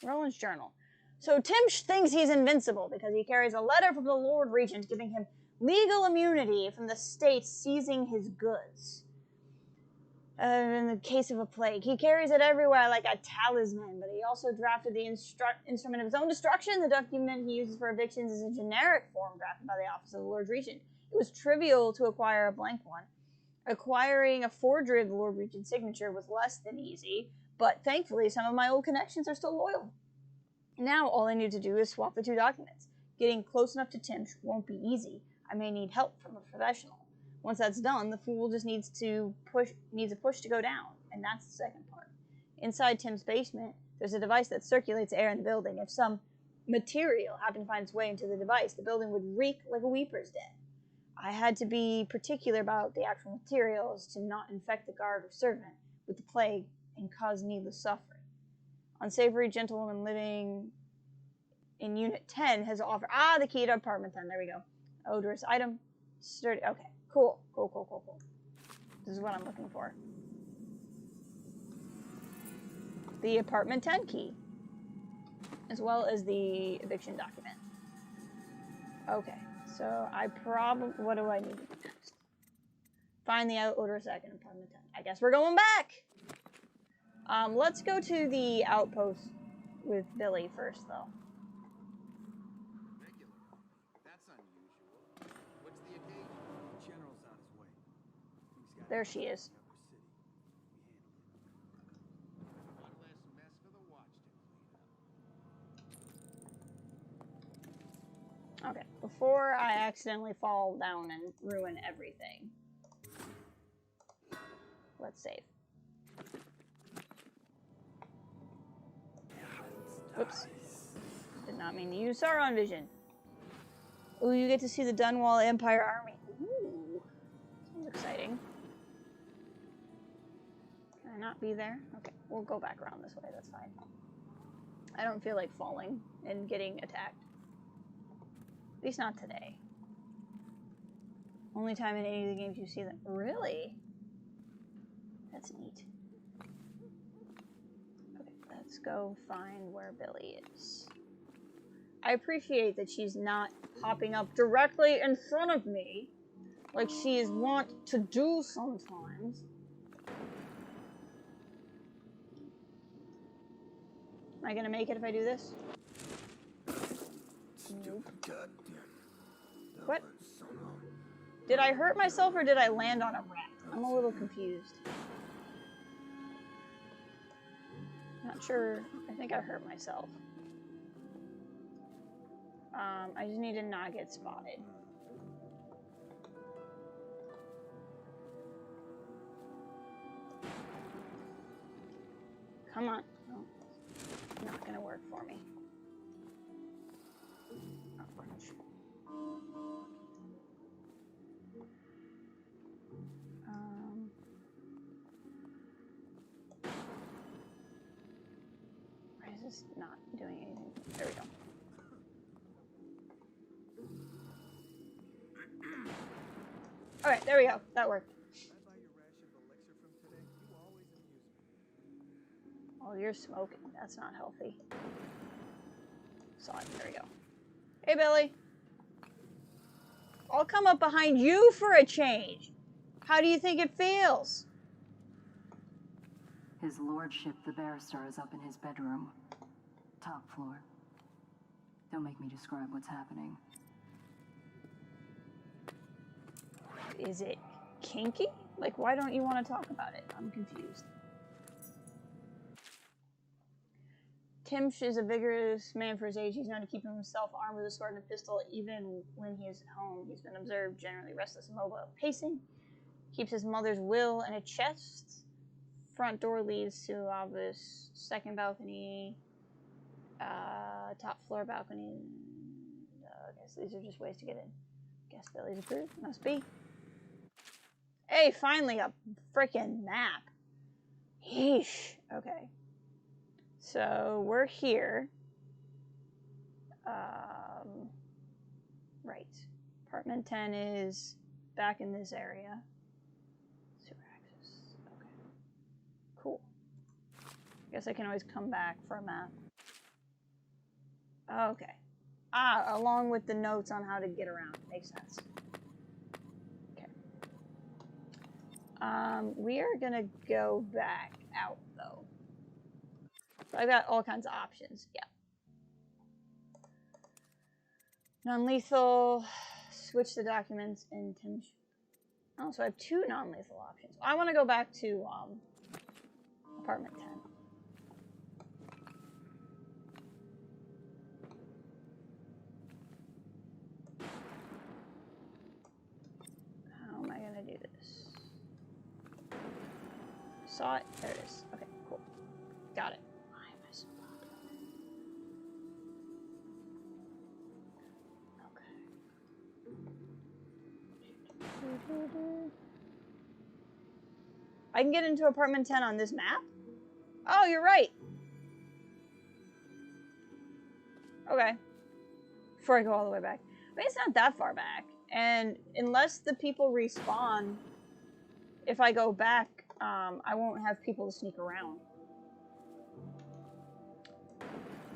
Roland's journal. So Timsh thinks he's invincible because he carries a letter from the Lord Regent giving him legal immunity from the state seizing his goods. In the case of a plague. He carries it everywhere like a talisman, but he also drafted the instrument of his own destruction. The document he uses for evictions is a generic form drafted by the Office of the Lord Regent. It was trivial to acquire a blank one. Acquiring a forgery of the Lord Regent's signature was less than easy, but thankfully some of my old connections are still loyal. Now all I need to do is swap the 2 documents. Getting close enough to Timsh won't be easy. I may need help from a professional. Once that's done, the fool just needs a push to go down, and that's the second part. Inside Tim's basement, there's a device that circulates air in the building. If some material happened to find its way into the device, the building would reek like a Weeper's den. I had to be particular about the actual materials to not infect the guard or servant with the plague and cause needless suffering. Unsavory gentlewoman living in Unit 10 has offered... Ah, the key to Apartment 10. There we go. Odorous item. Sturdy. Okay. Cool. This is what I'm looking for. The Apartment 10 key. As well as the eviction document. Okay. So I probably... What do I need to do next? Find the odorous item in Apartment 10. I guess we're going back! Let's go to the outpost with Billy first, though. Regular. That's unusual. What's the occasion? The general's on his way. He's got There she is. One less mess for the watch to clean up. Okay, before I accidentally fall down and ruin everything. Let's save. Whoops. Did not mean to use Sauron vision. Ooh, you get to see the Dunwall Empire army. Ooh. Sounds exciting. Can I not be there? Okay, we'll go back around this way, that's fine. I don't feel like falling and getting attacked. At least not today. Only time in any of the games you see them. Really? That's neat. Okay, Let's go find where Billy is. I appreciate that she's not popping up directly in front of me, like she is wont to do sometimes. Am I gonna make it if I do this? Nope. What? Did I hurt myself or did I land on a rat? I'm a little confused. Not sure. I think I hurt myself. I just need to not get spotted. Come on. No, not gonna work for me. Oh, crunch. Why is this not doing anything? There we go. Alright, there we go. That worked. Oh, you're smoking. That's not healthy. Saw it. There we go. Hey, Billy. I'll come up behind you for a change. How do you think it feels? His lordship, the barrister, is up in his bedroom. Top floor. Don't make me describe what's happening. Is it kinky? Like, why don't you want to talk about it? I'm confused. Timsh is a vigorous man for his age. He's known to keep himself armed with a sword and a pistol even when he is at home. He's been observed generally restless, immobile, pacing. Keeps his mother's will in a chest. Front door leads to obvious second balcony. Top floor balcony. I guess these are just ways to get in. Guess Billy's approved. Must be. Hey, finally a frickin' map. Yeesh. Okay. So we're here. Right. Apartment 10 is back in this area. Sewer access. Okay. Cool. I guess I can always come back for a map. Okay. Ah, along with the notes on how to get around. Makes sense. Okay. We are gonna go back out though. So I've got all kinds of options. Yeah. Non-lethal. Switch the documents in Tim's. Oh, so I have 2 non-lethal options. I want to go back to apartment 10. How am I gonna do this? Saw it. There it is. Okay, cool. Got it. Why am I so popular? Okay. I can get into apartment 10 on this map? Oh, you're right. Okay. Before I go all the way back. But it's not that far back. And unless the people respawn, if I go back, I won't have people to sneak around.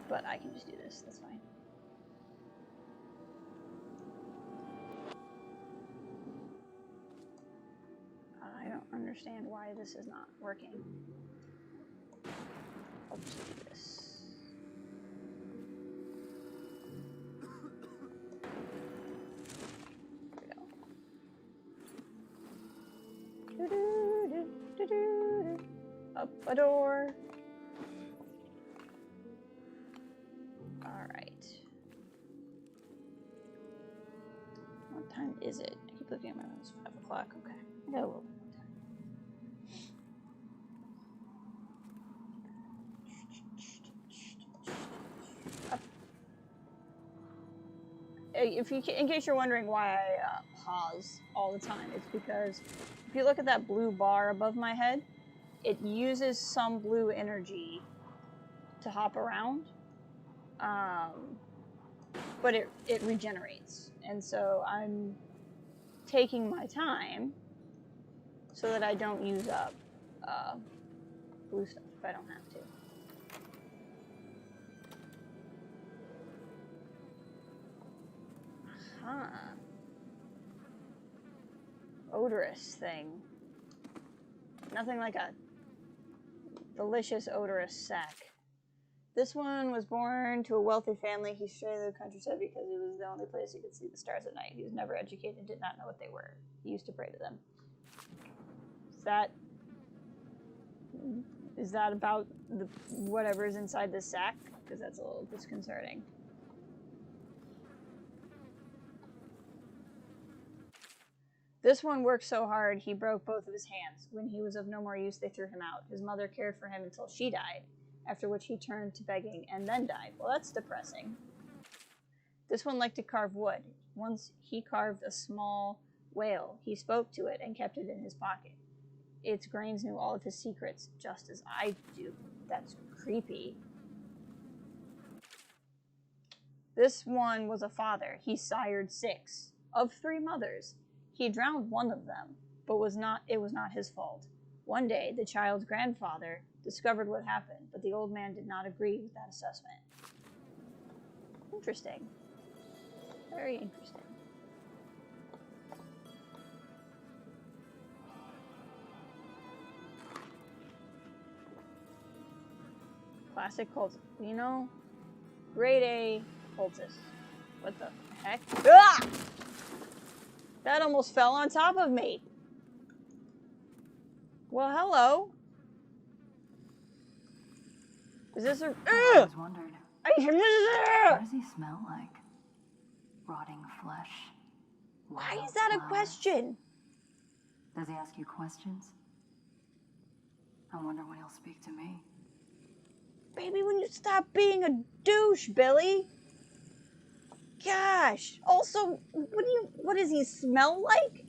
But I can just do this. That's fine. I don't understand why this is not working. I'll just do this. There we go. Up a door. Alright. What time is it? I keep looking at my phone. It's 5 o'clock. Okay. I got a little bit more time. Up. In case you're wondering why I pause all the time, it's because if you look at that blue bar above my head, it uses some blue energy to hop around, but it regenerates, and so I'm taking my time so that I don't use up blue stuff if I don't have to. Huh. Odorous thing. Nothing like a delicious odorous sack. This one was born to a wealthy family. He strayed the countryside because it was the only place he could see the stars at night. He was never educated, did not know what they were. He used to pray to them. Is that about the whatever's inside this sack? Because that's a little disconcerting. This one worked so hard, he broke both of his hands. When he was of no more use, they threw him out. His mother cared for him until she died, after which he turned to begging and then died. Well, that's depressing. This one liked to carve wood. Once he carved a small whale. He spoke to it and kept it in his pocket. Its grains knew all of his secrets, just as I do. That's creepy. This one was a father. He sired 6 of 3 mothers. He drowned one of them, but it was not his fault. One day, the child's grandfather discovered what happened, but the old man did not agree with that assessment. Interesting. Very interesting. Classic cultist. You know, grade A cultist. What the heck? Ah! That almost fell on top of me. Well, hello. Is this a... I always wondered, what does he smell like? Rotting flesh? Why is that a question? Does he ask you questions? I wonder when he'll speak to me. Baby, when you stop being a douche, Billy? Gosh. Also, what does he smell like?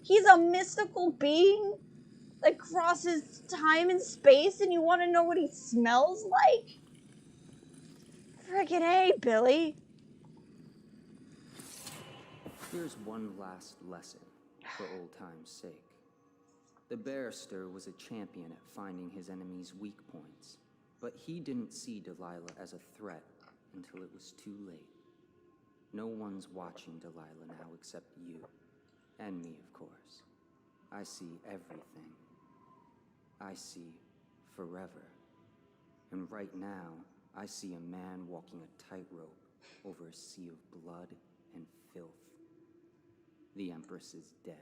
He's a mystical being that crosses time and space, and you want to know what he smells like? Frickin' A, Billy. Here's one last lesson, for old time's sake. The barrister was a champion at finding his enemy's weak points, but he didn't see Delilah as a threat until it was too late. No one's watching Delilah now except you. And me, of course. I see everything. I see forever. And right now, I see a man walking a tightrope over a sea of blood and filth. The Empress is dead,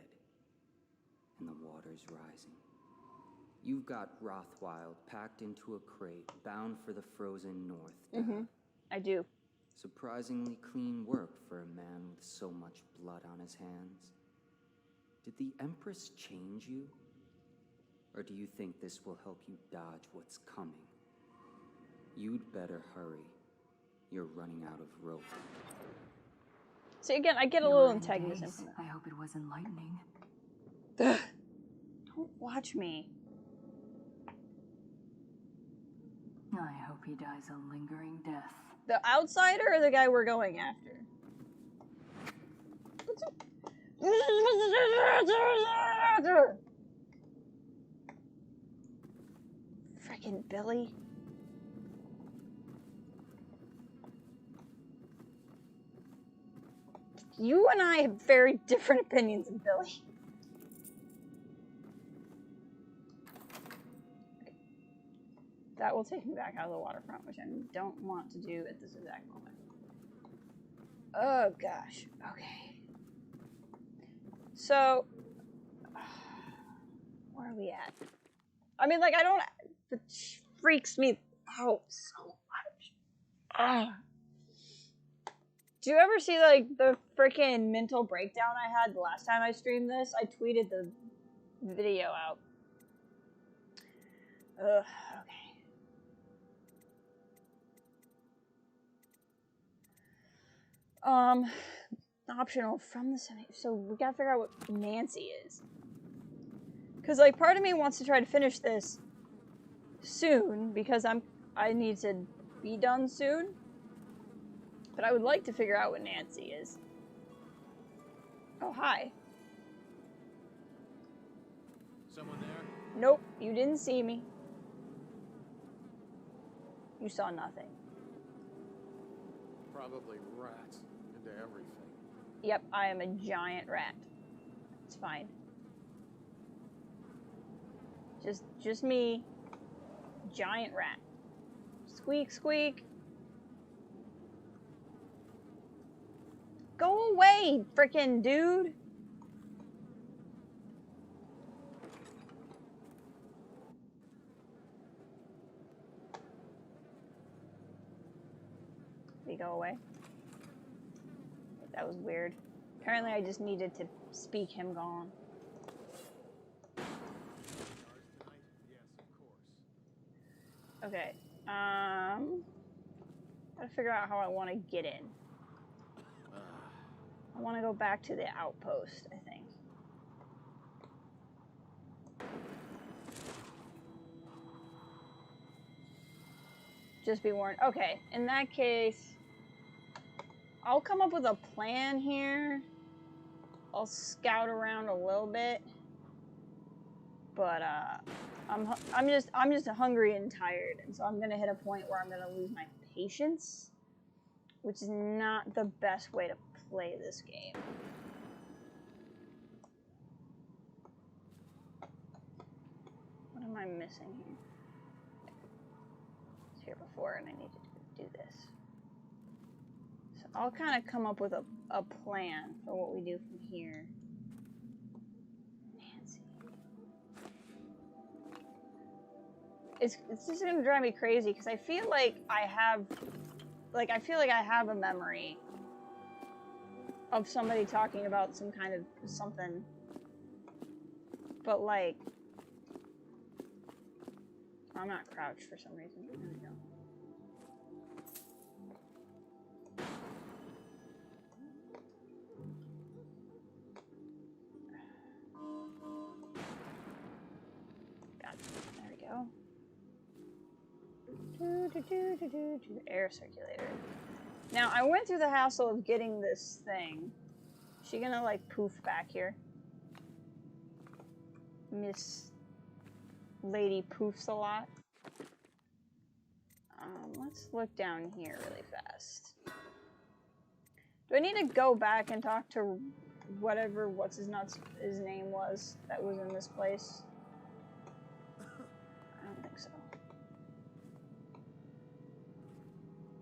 and the water's rising. You've got Rothwild packed into a crate, bound for the frozen north. Mm-hmm. I do. Surprisingly clean work for a man with so much blood on his hands. Did the Empress change you? Or do you think this will help you dodge what's coming? You'd better hurry. You're running out of rope. See, again, I get a little antagonism from it. I hope it was enlightening. Ugh. Don't watch me. I hope he dies a lingering death. The outsider or the guy we're going after? Frickin' Billy. You and I have very different opinions of Billy. Okay. That will take me back out of the waterfront, which I don't want to do at this exact moment. Oh gosh. Okay. So, where are we at? I mean, like, it freaks me out so much. Ah. Do you ever see, like, the freaking mental breakdown I had the last time I streamed this? I tweeted the video out. Ugh, okay. Optional from the semi. So we gotta figure out what Nancy is. Because, like, part of me wants to try to finish this soon, because I need to be done soon. But I would like to figure out what Nancy is. Oh, hi. Someone there? Nope, you didn't see me. You saw nothing. Probably rats into everything. everything. Yep, I am a giant rat. It's fine. Just me. Giant rat. Squeak, squeak. Go away, frickin' dude. Did he go away? That was weird. Apparently I just needed to speak him gone. Okay. Gotta figure out how I want to get in. I want to go back to the outpost, I think. Just be warned. Okay, in that case, I'll come up with a plan here. I'll scout around a little bit. But I'm just hungry and tired, and so I'm gonna hit a point where I'm gonna lose my patience, which is not the best way to play this game. What am I missing here? It's here before, and I need to do this. So I'll kind of come up with a plan for what we do from here. It's just gonna drive me crazy because I feel like I have a memory of somebody talking about some kind of something, but like I'm not crouched for some reason. There we go. Got it. There we go. Air circulator. Now, I went through the hassle of getting this thing. Is she gonna, like, poof back here? Miss Lady poofs a lot. Let's look down here really fast. Do I need to go back and talk to whatever, his name was that was in this place? I don't think so.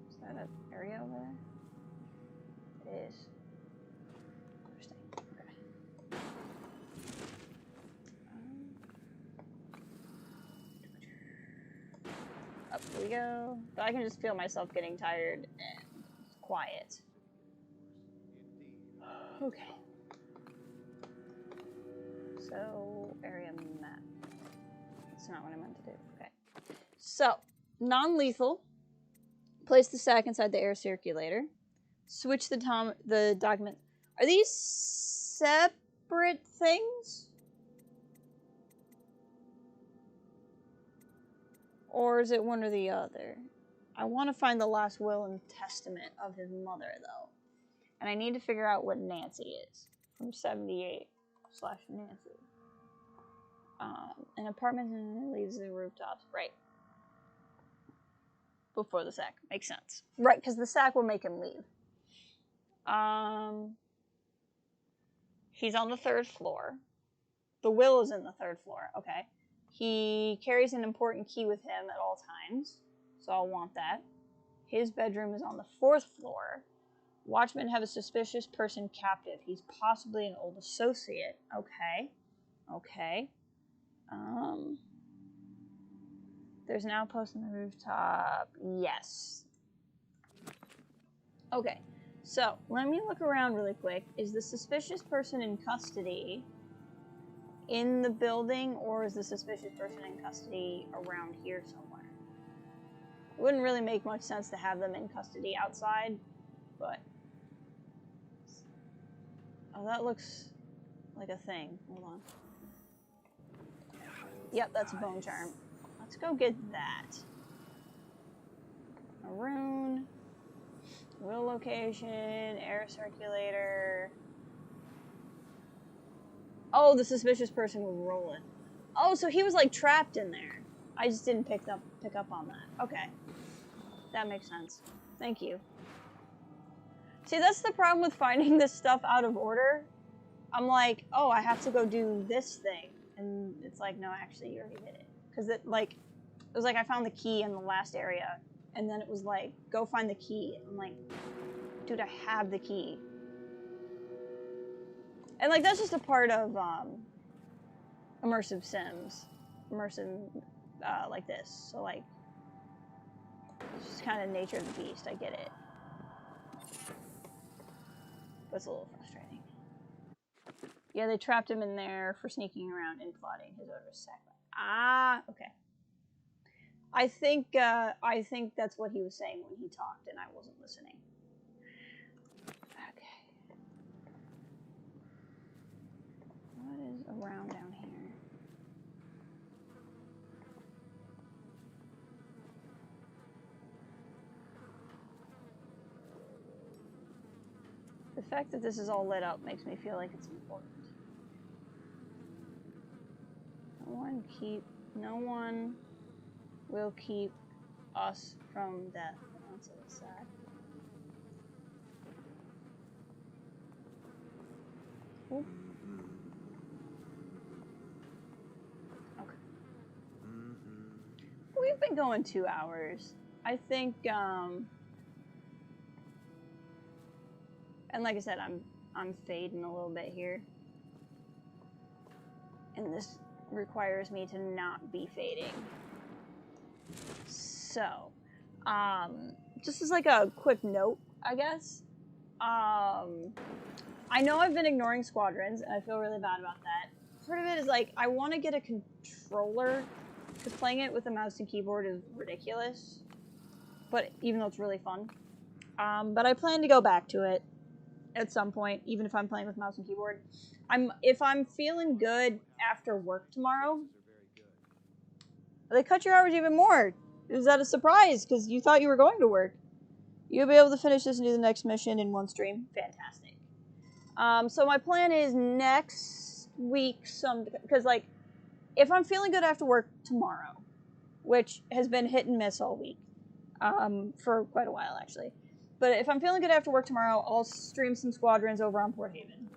Is that an area over there? It is. Interesting. Okay. Up we go. But I can just feel myself getting tired and quiet. Okay. So, area map. That's not what I meant to do. Okay. So, non-lethal. Place the sack inside the air circulator. Switch the document. Are these separate things? Or is it one or the other? I want to find the last will and testament of his mother, though. And I need to figure out what Nancy is. From 78/Nancy. An apartment and leaves the rooftops. Right. Before the sack. Makes sense. Right, because the sack will make him leave. He's on the 3rd floor. The will is in the 3rd floor. Okay. He carries an important key with him at all times. So I'll want that. His bedroom is on the 4th floor. Watchmen have a suspicious person captive. He's possibly an old associate. Okay. Okay. There's an outpost on the rooftop. Yes. Okay. So, let me look around really quick. Is the suspicious person in custody in the building, or is the suspicious person in custody around here somewhere? It wouldn't really make much sense to have them in custody outside, but... Oh, that looks like a thing. Hold on. Yep, that's a bone charm. Let's go get that. Maroon. Will location. Air circulator. Oh, the suspicious person was rolling. Oh, so he was like trapped in there. I just didn't pick up on that. Okay. That makes sense. Thank you. See, that's the problem with finding this stuff out of order. I'm like, oh, I have to go do this thing. And it's like, no, actually, you already did it. Because it was like I found the key in the last area. And then it was like, go find the key. I'm like, dude, I have the key. And like, that's just a part of immersive sims. Immersive like this. So like, it's just kind of nature of the beast. I get it. But it's a little frustrating. Yeah, they trapped him in there for sneaking around and plotting his odorous sacrifice. Ah, okay. I think that's what he was saying when he talked, and I wasn't listening. Okay. What is around down here? The fact that this is all lit up makes me feel like it's important. No one will keep us from death. That's so sad. Ooh. Okay. We've been going 2 hours. I think, and like I said, I'm fading a little bit here. And this requires me to not be fading. So, just as like a quick note, I guess. I know I've been ignoring squadrons, and I feel really bad about that. Part of it is like, I want to get a controller, because playing it with a mouse and keyboard is ridiculous. But even though it's really fun. But I plan to go back to it at some point, even if I'm playing with mouse and keyboard. If I'm feeling good after work tomorrow, they cut your hours even more. Is that a surprise? Because you thought you were going to work. You'll be able to finish this and do the next mission in one stream. Fantastic. So my plan is next week, because like, if I'm feeling good after work tomorrow, which has been hit and miss all week, for quite a while actually. But if I'm feeling good after work tomorrow, I'll stream some squadrons over on Port Haven.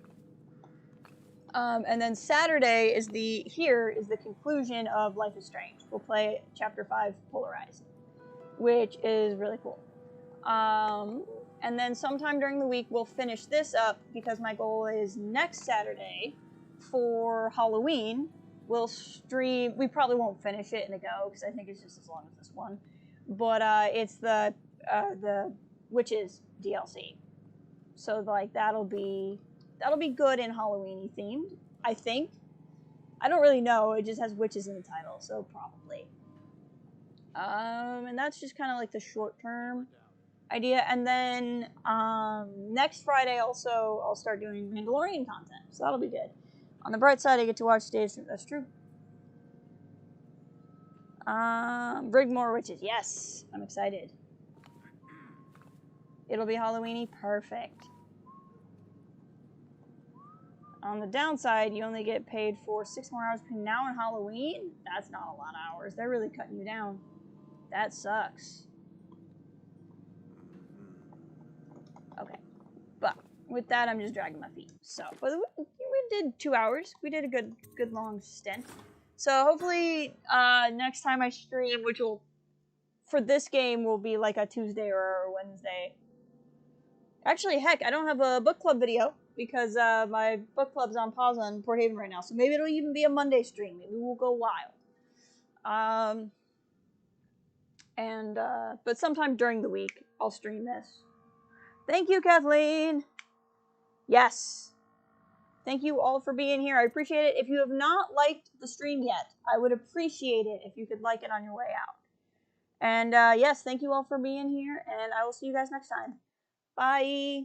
And then Saturday is the conclusion of Life is Strange. We'll play Chapter 5 Polarized, which is really cool. And then sometime during the week, we'll finish this up because my goal is next Saturday for Halloween. We'll stream. We probably won't finish it in a go because I think it's just as long as this one. But it's the Witches DLC. So like that'll be good and Halloween-y themed, I think. I don't really know. It just has witches in the title, so probably. And that's just kind of like the short-term idea. And then next Friday also, I'll start doing Mandalorian content, so that'll be good. On the bright side, I get to watch Dave's. That's true. Bring more witches. Yes, I'm excited. It'll be Halloween-y. Perfect. On the downside, you only get paid for 6 more hours between now and Halloween. That's not a lot of hours. They're really cutting you down. That sucks. Okay. But with that, I'm just dragging my feet. So, but we did 2 hours. We did a good long stint. So hopefully next time I stream, which will, for this game, will be like a Tuesday or a Wednesday. Actually, heck, I don't have a book club video because my book club's on pause on Port Haven right now. So maybe it'll even be a Monday stream. Maybe we'll go wild. But sometime during the week, I'll stream this. Thank you, Kathleen. Yes. Thank you all for being here. I appreciate it. If you have not liked the stream yet, I would appreciate it if you could like it on your way out. And yes, thank you all for being here, and I will see you guys next time. Bye.